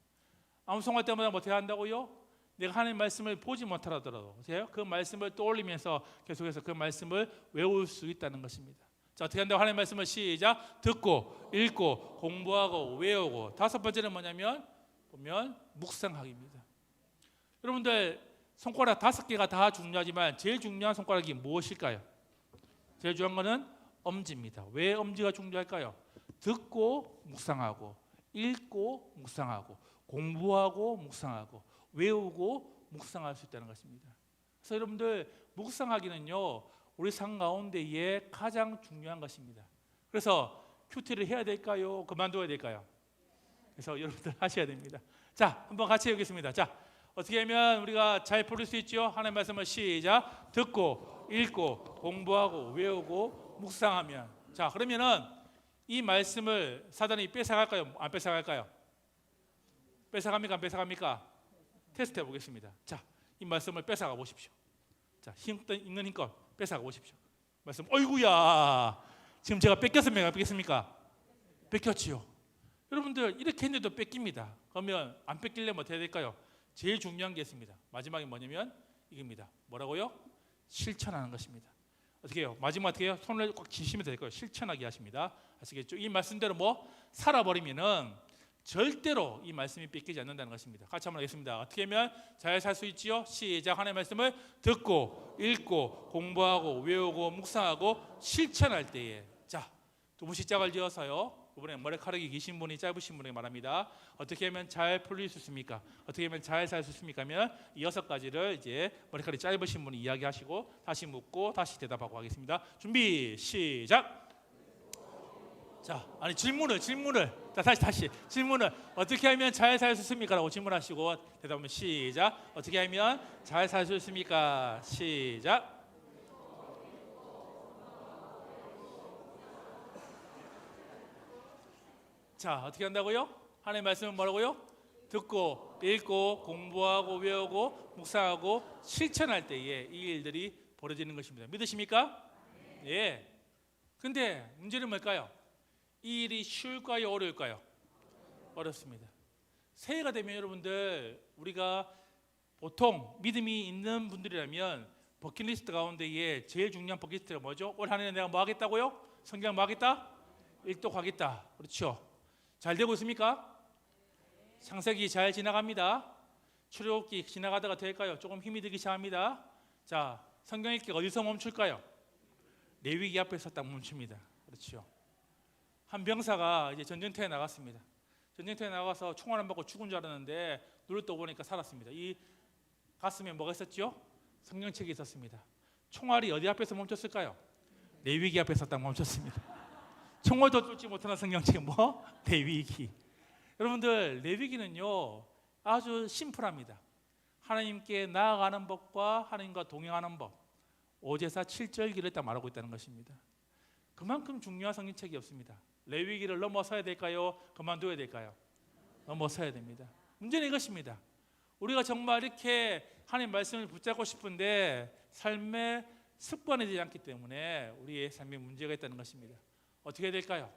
S1: 암송할 때마다 어떻게 한다고요? 내가 하나님 말씀을 보지 못하더라도 그 말씀을 떠올리면서 계속해서 그 말씀을 외울 수 있다는 것입니다. 자, 어떻게 한다고? 하나님 말씀을 시작. 듣고, 읽고, 공부하고, 외우고. 다섯 번째는 뭐냐면 보면 묵상하기입니다. 여러분들 손가락 5개가 다 중요하지만 제일 중요한 손가락이 무엇일까요? 제일 중요한 것은 엄지입니다. 왜 엄지가 중요할까요? 듣고 묵상하고, 읽고 묵상하고, 공부하고 묵상하고, 외우고 묵상할 수 있다는 것입니다. 그래서 여러분들 묵상하기는요, 우리 삶 가운데에 가장 중요한 것입니다. 그래서 큐티를 해야 될까요? 그만둬야 될까요? 그래서 여러분들 하셔야 됩니다. 자, 한번 같이 해보겠습니다. 자, 어떻게 하면 우리가 잘 부를 수 있죠? 하나님의 말씀을 시작. 듣고, 읽고, 공부하고, 외우고, 묵상하면. 자, 그러면은 이 말씀을 사단이 뺏어갈까요? 안 뺏어갈까요? 뺏어갑니까? 안 뺏어갑니까? 테스트 해보겠습니다. 자, 이 말씀을 뺏어가 보십시오. 자, 있는 힘껏 뺏어가 보십시오. 말씀, 어이구야, 지금 제가 뺏겼습니까? 뺏겼습니까? 뺏겼지요. 여러분들 이렇게 했는데도 뺏깁니다. 그러면 안 뺏기려면 어떻게 해야 될까요? 제일 중요한 게 있습니다. 마지막에 뭐냐면 이겁니다. 뭐라고요? 실천하는 것입니다. 어떻게 해요? 마지막 어떻게 해요? 손을 꽉 쥐시면 될 거예요. 실천하게 하십니다. 아시겠죠? 이 말씀대로 살아버리면은 절대로 이 말씀이 뺏기지 않는다는 것입니다. 같이 한번 하겠습니다. 어떻게 하면 잘 살 수 있지요? 시작. 하나님의 말씀을 듣고, 읽고, 공부하고, 외우고, 묵상하고, 실천할 때에. 자, 두 분씩 짝을 지어서요. 이번에 머리카락이 기신 분이 짧으신 분에게 말합니다. 어떻게 하면 잘 풀릴 수 있습니까? 어떻게 하면 잘 살 수 있습니까? 하면 이 6가지를 이제 머리카락이 짧으신 분이 이야기하시고 다시 묻고 다시 대답하고 하겠습니다. 준비 시작. 자, 아니 질문을 자, 다시 질문을 어떻게 하면 잘 살 수 있습니까? 라고 질문하시고 대답하면 시작. 어떻게 하면 잘 살 수 있습니까? 시작. 자, 어떻게 한다고요? 하나님의 말씀은 뭐라고요? 듣고, 읽고, 공부하고, 외우고, 묵상하고, 실천할 때에 이 일들이 벌어지는 것입니다. 믿으십니까? 예. 근데 문제는 뭘까요? 이 일이 쉬울까요? 어려울까요? 어렵습니다. 새해가 되면 여러분들 우리가 보통 믿음이 있는 분들이라면 버킷리스트 가운데에 제일 중요한 버킷리스트가 뭐죠? 올 한 해는 내가 뭐 하겠다고요? 성경 뭐 하겠다? 일독하겠다. 그렇죠? 잘 되고 있습니까? 창세기 잘 지나갑니다. 출애굽기 지나가다가 될까요? 조금 힘이 들기 시작합니다. 자, 성경 읽기가 어디서 멈출까요? 레위기 앞에서 딱 멈춥니다. 그렇죠? 한 병사가 이제 전쟁터에 나갔습니다. 전쟁터에 나가서 총알 안 받고 죽은 줄 알았는데 눈을 떠보니까 살았습니다. 이 가슴에 뭐가 있었죠? 성경책이 있었습니다. 총알이 어디 앞에서 멈췄을까요? 레위기 앞에서 딱 멈췄습니다. 총알도 뚫지 못하는 성경책 뭐? 레위기. 여러분들 레위기는요 아주 심플합니다. 하나님께 나아가는 법과 하나님과 동행하는 법, 오제사 7절기를 딱 말하고 있다는 것입니다. 그만큼 중요한 성경책이 없습니다. 레위기를 넘어서야 될까요? 그만둬야 될까요? 넘어서야 됩니다. 문제는 이것입니다. 우리가 정말 이렇게 하나님 말씀을 붙잡고 싶은데 삶의 습관이 되지 않기 때문에 우리의 삶에 문제가 있다는 것입니다. 어떻게 해야 될까요?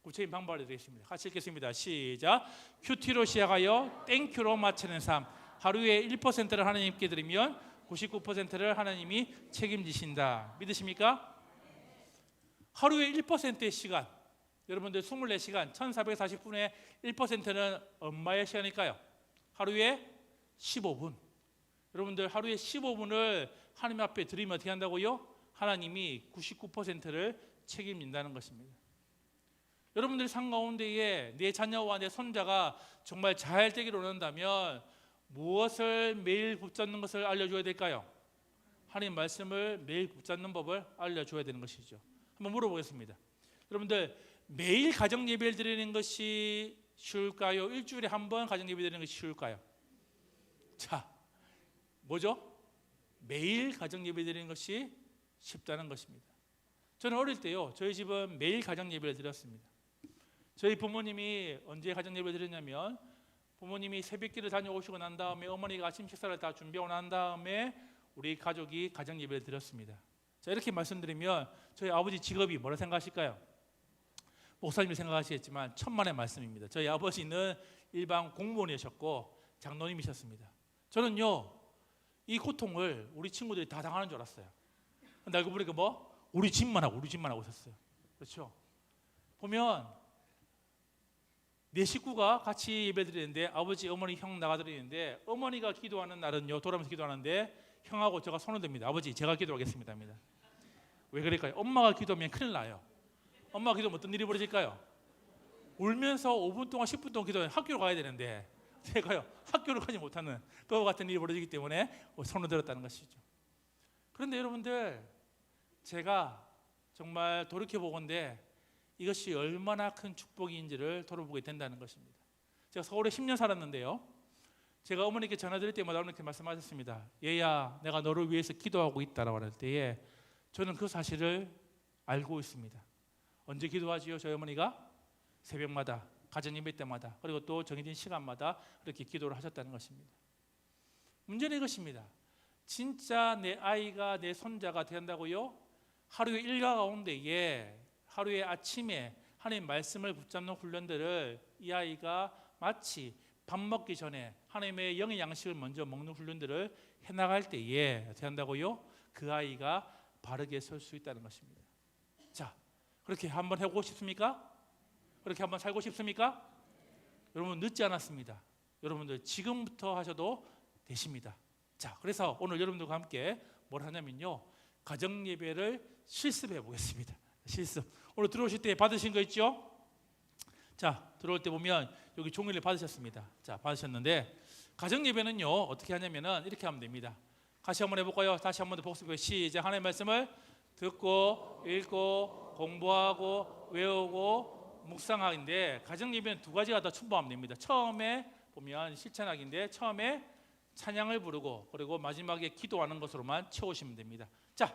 S1: 구체적인 방법을 드리겠습니다. 같이 읽겠습니다. 시작. 큐티로 시작하여 땡큐로 마치는 삶. 하루에 1%를 하나님께 드리면 99%를 하나님이 책임지신다. 믿으십니까? 하루에 1%의 시간, 여러분들 24시간 1440분의 1%는 얼마의 시간일까요? 하루에 15분. 여러분들 하루에 15분을 하나님 앞에 드리면 어떻게 한다고요? 하나님이 99%를 책임진다는 것입니다. 여러분들 삶 가운데에 내 자녀와 내 손자가 정말 잘 되기를 원한다면 무엇을 매일 붙잡는 것을 알려줘야 될까요? 하나님 말씀을 매일 붙잡는 법을 알려줘야 되는 것이죠. 한번 물어보겠습니다. 여러분들 매일 가정 예배를 드리는 것이 쉬울까요? 일주일에 한 번 가정 예배 드리는 것이 쉬울까요? 자, 뭐죠? 매일 가정 예배 드리는 것이 쉽다는 것입니다. 저는 어릴 때요 저희 집은 매일 가정 예배를 드렸습니다. 저희 부모님이 언제 가정 예배를 드렸냐면 부모님이 새벽기를 다녀오시고 난 다음에 어머니가 아침 식사를 다 준비하고 난 다음에 우리 가족이 가정 예배를 드렸습니다. 자, 이렇게 말씀드리면 저희 아버지 직업이 뭐라 생각하실까요? 목사님이 생각하시겠지만 천만의 말씀입니다. 저희 아버지는 일반 공무원이셨고 장로님이셨습니다. 저는요 이 고통을 우리 친구들이 다 당하는 줄 알았어요. 근데 알고 보니까 뭐? 우리 집만 하고 있었어요. 그렇죠? 보면 네 식구가 같이 예배 드리는데 아버지, 어머니, 형 나가드리는데 어머니가 기도하는 날은요 돌아오면서 기도하는데 형하고 제가 손을 듭니다. 아버지 제가 기도하겠습니다. 왜 그럴까요? 엄마가 기도하면 큰일 나요. 엄마가 기도하면 어떤 일이 벌어질까요? 울면서 5분 동안 10분 동안 기도하면 학교로 가야 되는데 제가요 학교를 가지 못하는 그와 같은 일이 벌어지기 때문에 손을 들었다는 것이죠. 그런데 여러분들 제가 정말 돌이켜보건대 이것이 얼마나 큰 축복인지를 돌아보게 된다는 것입니다. 제가 서울에 10년 살았는데요 제가 어머니께 전화드릴 때마다 어머니께 말씀하셨습니다. 얘야 내가 너를 위해서 기도하고 있다라고 할 때에 저는 그 사실을 알고 있습니다. 언제 기도하지요? 저희 어머니가 새벽마다 가정 예배 때마다 그리고 또 정해진 시간마다 이렇게 기도를 하셨다는 것입니다. 문제는 이것입니다. 진짜 내 아이가 내 손자가 된다고요? 하루의 일과 가운데에 하루의 아침에 하나님 말씀을 붙잡는 훈련들을 이 아이가 마치 밥 먹기 전에 하나님의 영의 양식을 먼저 먹는 훈련들을 해나갈 때에 어떻게 한다고요? 그 아이가 바르게 설 수 있다는 것입니다. 자, 그렇게 한번 해보고 싶습니까? 그렇게 한번 살고 싶습니까? 여러분 늦지 않았습니다. 여러분들 지금부터 하셔도 되십니다. 자, 그래서 오늘 여러분들과 함께 뭘 하냐면요 가정 예배를 실습해 보겠습니다. 실습. 오늘 들어오실 때 받으신 거 있죠? 자, 들어올 때 보면 여기 종이를 받으셨습니다. 자, 받으셨는데 가정 예배는요 어떻게 하냐면은 이렇게 하면 됩니다. 같이 한번 해볼까요? 다시 한번 더 복습해. 시작. 하나님의 말씀을 듣고 읽고 공부하고 외우고 묵상하기인데 가정 예배는 두 가지가 다 첨부하면 됩니다. 처음에 보면 실천하기인데 처음에 찬양을 부르고 그리고 마지막에 기도하는 것으로만 채우시면 됩니다. 자,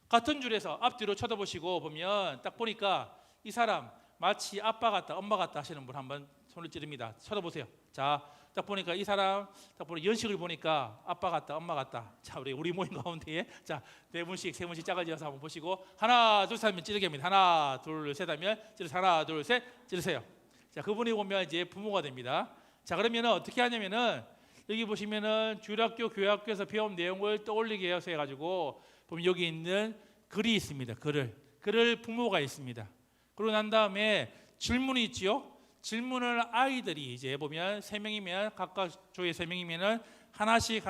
S1: 같은 줄에서 앞뒤로 쳐다보시고 보면 딱 보니까 이 사람 마치 아빠 같다 엄마 같다 하시는 분 한번 손을 찌릅니다. 쳐다보세요. 자, 딱 보니까 이 사람 딱 보니 연식을 보니까 아빠 같다 엄마 같다. 자, 우리 모임 가운데에 자, 네 분씩 세 분씩 짝을 지어서 한번 보시고 하나 둘 셋 하면 찌르게 합니다. 하나 둘 셋 하면 찌르세요. 하나 둘 셋 찌르세요. 자, 그분이 보면 이제 부모가 됩니다. 자, 그러면은 어떻게 하냐면은 여기 보시면은 주일학교 교회학교에서 배운 내용을 떠올리게 해서 해가지고 보면 여기 있는 글이 있습니다. 글을 부모가 있습니다. 그러고 난 다음에 질문이 있지요. 질문을 아이들이 이제 보면 3명이면 각각 조에 3명이면은 하나씩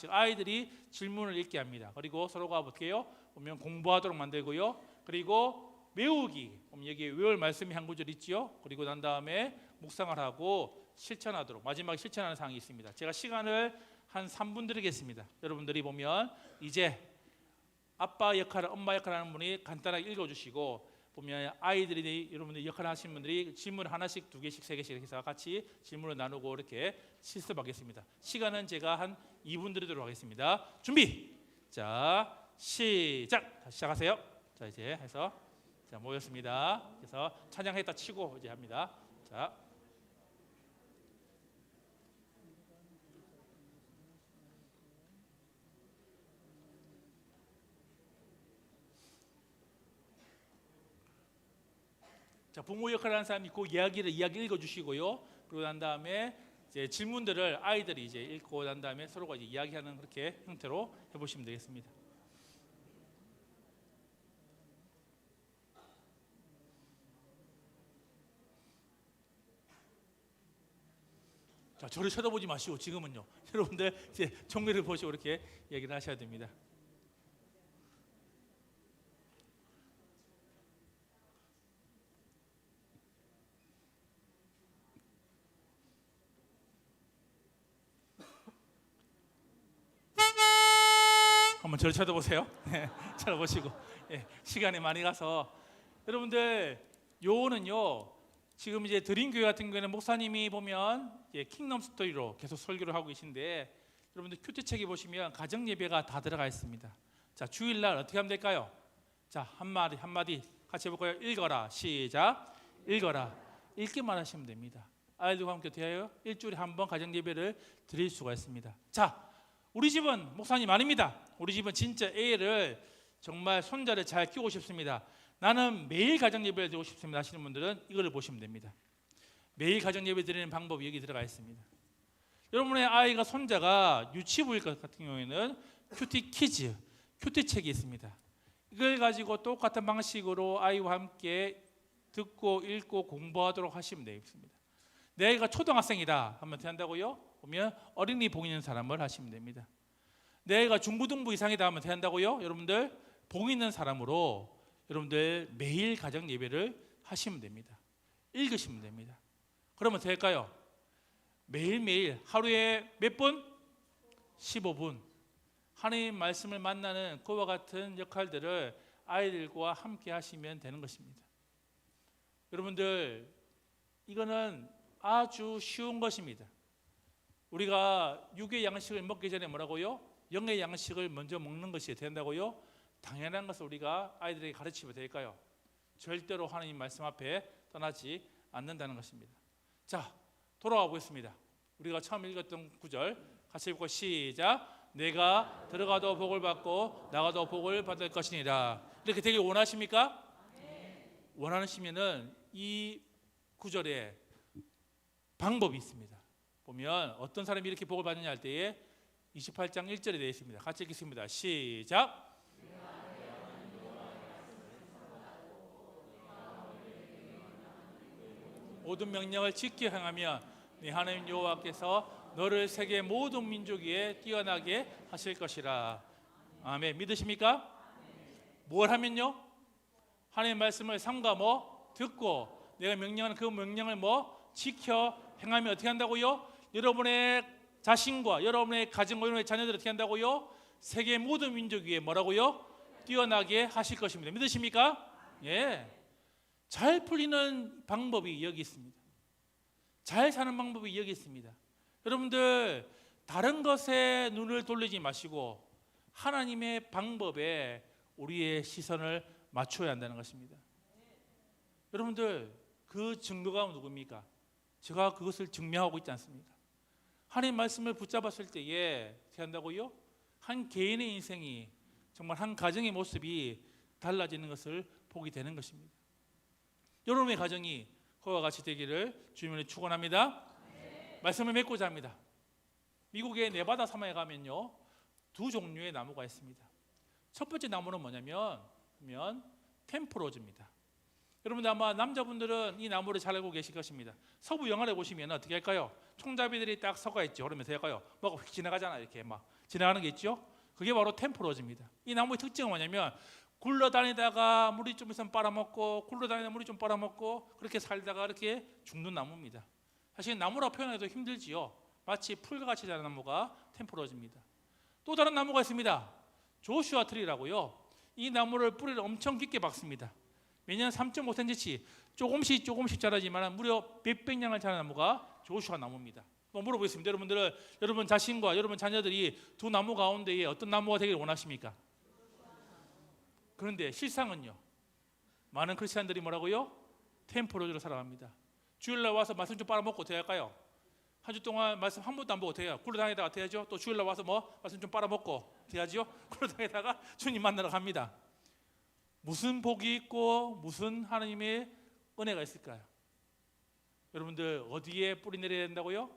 S1: 아이들이 질문을 읽게 합니다. 그리고 서로가 어떻게 해요? 보면 공부하도록 만들고요. 그리고 외우기, 여기 외울 말씀이 한 구절 있지요. 그리고 난 다음에 묵상을 하고 실천하도록, 마지막에 실천하는 사항이 있습니다. 제가 시간을 한 3분 드리겠습니다. 여러분들이 보면 이제 아빠 역할을, 엄마 역할을 하는 분이 간단하게 읽어주시고, 보면 아이들이, 여러분들 역할을 하시는 분들이 질문을 하나씩, 2개씩, 3개씩 해서 같이 질문을 나누고 이렇게 실습하겠습니다. 시간은 제가 한 2분 드리도록 하겠습니다. 준비. 자, 시작. 다시 시작하세요. 자, 이제 해서 자, 모였습니다. 그래서 찬양했다 치고 이제 합니다. 자. 자, 부모 역할을 하는 사람이 있고 이야기 읽어주시고요. 그러고 난 다음에 이제 질문들을 아이들이 이제 읽고 난 다음에 서로가 이제 이야기하는 그렇게 형태로 해보시면 되겠습니다. 자, 저를 쳐다보지 마시고 지금은요. 여러분들 이제 종례를 보시고 이렇게 얘기를 하셔야 됩니다. 한번 저를 쳐다보세요. 쳐다보시고 시간이 많이 가서 여러분들 요거는요. 지금 이제 드림교회 같은 경우에는 목사님이 보면 킹덤 스토리로 계속 설교를 하고 계신데 여러분들 큐티책에 보시면 가정 예배가 다 들어가 있습니다. 자, 주일날 어떻게 하면 될까요? 자, 한마디 같이 해볼까요? 읽어라. 시작. 읽어라. 읽기만 하시면 됩니다. 아이들과 함께 대하여 일주일에 한 번 가정 예배를 드릴 수가 있습니다. 자, 우리 집은 목사님 아닙니다. 우리 집은 진짜 애를 정말 손자를 잘 키우고 싶습니다. 나는 매일 가정 예배를 드리고 싶습니다 하시는 분들은 이거를 보시면 됩니다. 매일 가정 예배 드리는 방법이 여기 들어가 있습니다. 여러분의 아이가 손자가 유치부일 것 같은 경우에는 큐티 키즈, 큐티 책이 있습니다. 이걸 가지고 똑같은 방식으로 아이와 함께 듣고 읽고 공부하도록 하시면 되겠습니다. 내 아이가 초등학생이다 하면 된다고요? 보면 어린이 복 있는 사람을 하시면 됩니다. 내 아이가 중고등부 이상이다 하면 된다고요? 여러분들 복 있는 사람으로 여러분들 매일 가정 예배를 하시면 됩니다. 읽으시면 됩니다. 그러면 될까요? 매일매일 하루에 몇 분? 15분 하나님 말씀을 만나는 그와 같은 역할들을 아이들과 함께 하시면 되는 것입니다. 여러분들 이거는 아주 쉬운 것입니다. 우리가 육의 양식을 먹기 전에 뭐라고요? 영의 양식을 먼저 먹는 것이 된다고요? 당연한 것을 우리가 아이들에게 가르치면 될까요? 절대로 하나님 말씀 앞에 떠나지 않는다는 것입니다. 자, 돌아가 보겠습니다. 우리가 처음 읽었던 구절 같이 읽고 시작. 내가 들어가도 복을 받고 나가도 복을 받을 것이니라. 이렇게 되길 원하십니까? 원하시면은 이 구절에 방법이 있습니다. 보면 어떤 사람이 이렇게 복을 받느냐 할 때에 28장 1절에 되어 있습니다. 같이 읽겠습니다. 시작. 모든 명령을 지켜 행하며 네 하나님 여호와께서 너를 세계 모든 민족 위에 뛰어나게 하실 것이라. 아멘. 믿으십니까? 뭘 하면요? 하나님의 말씀을 삼가 듣고 내가 명령하는 그 명령을 지켜 행하면 어떻게 한다고요? 여러분의 자신과 여러분의 가정과 여러분의 자녀들 어떻게 한다고요? 세계 모든 민족 위에 뭐라고요? 뛰어나게 하실 것입니다. 믿으십니까? 예. 잘 풀리는 방법이 여기 있습니다. 잘 사는 방법이 여기 있습니다. 여러분들 다른 것에 눈을 돌리지 마시고 하나님의 방법에 우리의 시선을 맞춰야 한다는 것입니다. 여러분들 그 증거가 누굽니까? 제가 그것을 증명하고 있지 않습니까? 하나님 말씀을 붙잡았을 때에 어떻게 한다고요? 한 개인의 인생이 정말 한 가정의 모습이 달라지는 것을 보게 되는 것입니다. 여러분의 가정이 그와 같이 되기를 주님을 축원합니다. 말씀을 맺고자 합니다. 미국의 네바다 사막에 가면요 2종류의 나무가 있습니다. 첫 번째 나무는 뭐냐면 캠프로즈입니다. 여러분들 아마 남자분들은 이 나무를 잘 알고 계실 것입니다. 서부 영화를 보시면 어떻게 할까요? 총잡이들이 딱 서가 있죠. 그러면서 할까요? 뭐가 휙 지나가잖아요. 이렇게 막 지나가는 게 있죠. 그게 바로 템프로즈입니다. 이 나무의 특징은 뭐냐면 굴러다니다가 물이 좀 있으면 빨아먹고, 굴러다니다가 물이 좀 빨아먹고, 그렇게 살다가 이렇게 죽는 나무입니다. 사실 나무라 표현해도 힘들지요. 마치 풀과 같이 자란 나무가 템프로즈입니다. 또 다른 나무가 있습니다. 조슈아 트리라고요. 이 나무를 뿌리를 엄청 깊게 박습니다. 매년 3.5cm씩 조금씩 자라지만 무려 몇백 년을 자라는 나무가 조슈아 나무입니다. 한번 물어보겠습니다. 여러분 자신과 여러분 자녀들이 두 나무 가운데에 어떤 나무가 되기를 원하십니까? 그런데 실상은요, 많은 크리스찬들이 뭐라고요? 템포로즈로 살아갑니다. 주일날 와서 말씀 좀 빨아먹고 어떻게 할까요? 한 주 동안 말씀 한 번도 안 보고 어떻게 해요? 굴러다니다가 어떻게 하죠? 또 주일날 와서 말씀 좀 빨아먹고 어떻게 하죠? 굴러다니다가 주님 만나러 갑니다. 무슨 복이 있고 무슨 하나님의 은혜가 있을까요? 여러분들 어디에 뿌리 내려야 된다고요?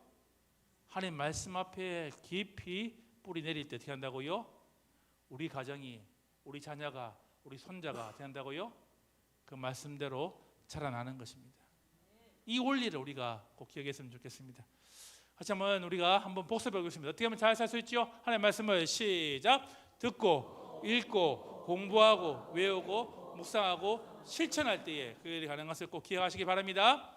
S1: 하나님 말씀 앞에 깊이 뿌리 내릴 때 어떻게 한다고요? 우리 가정이, 우리 자녀가, 우리 손자가 어떻게 한다고요? 그 말씀대로 자라나는 것입니다. 이 원리를 우리가 꼭 기억했으면 좋겠습니다. 같이 한번 우리가 한번 복습해 보겠습니다. 어떻게 하면 잘 살 수 있죠? 하나님의 말씀을 시작. 듣고 읽고 공부하고 외우고 묵상하고 실천할 때에 그 일이 가능한 것을 꼭 기억하시기 바랍니다.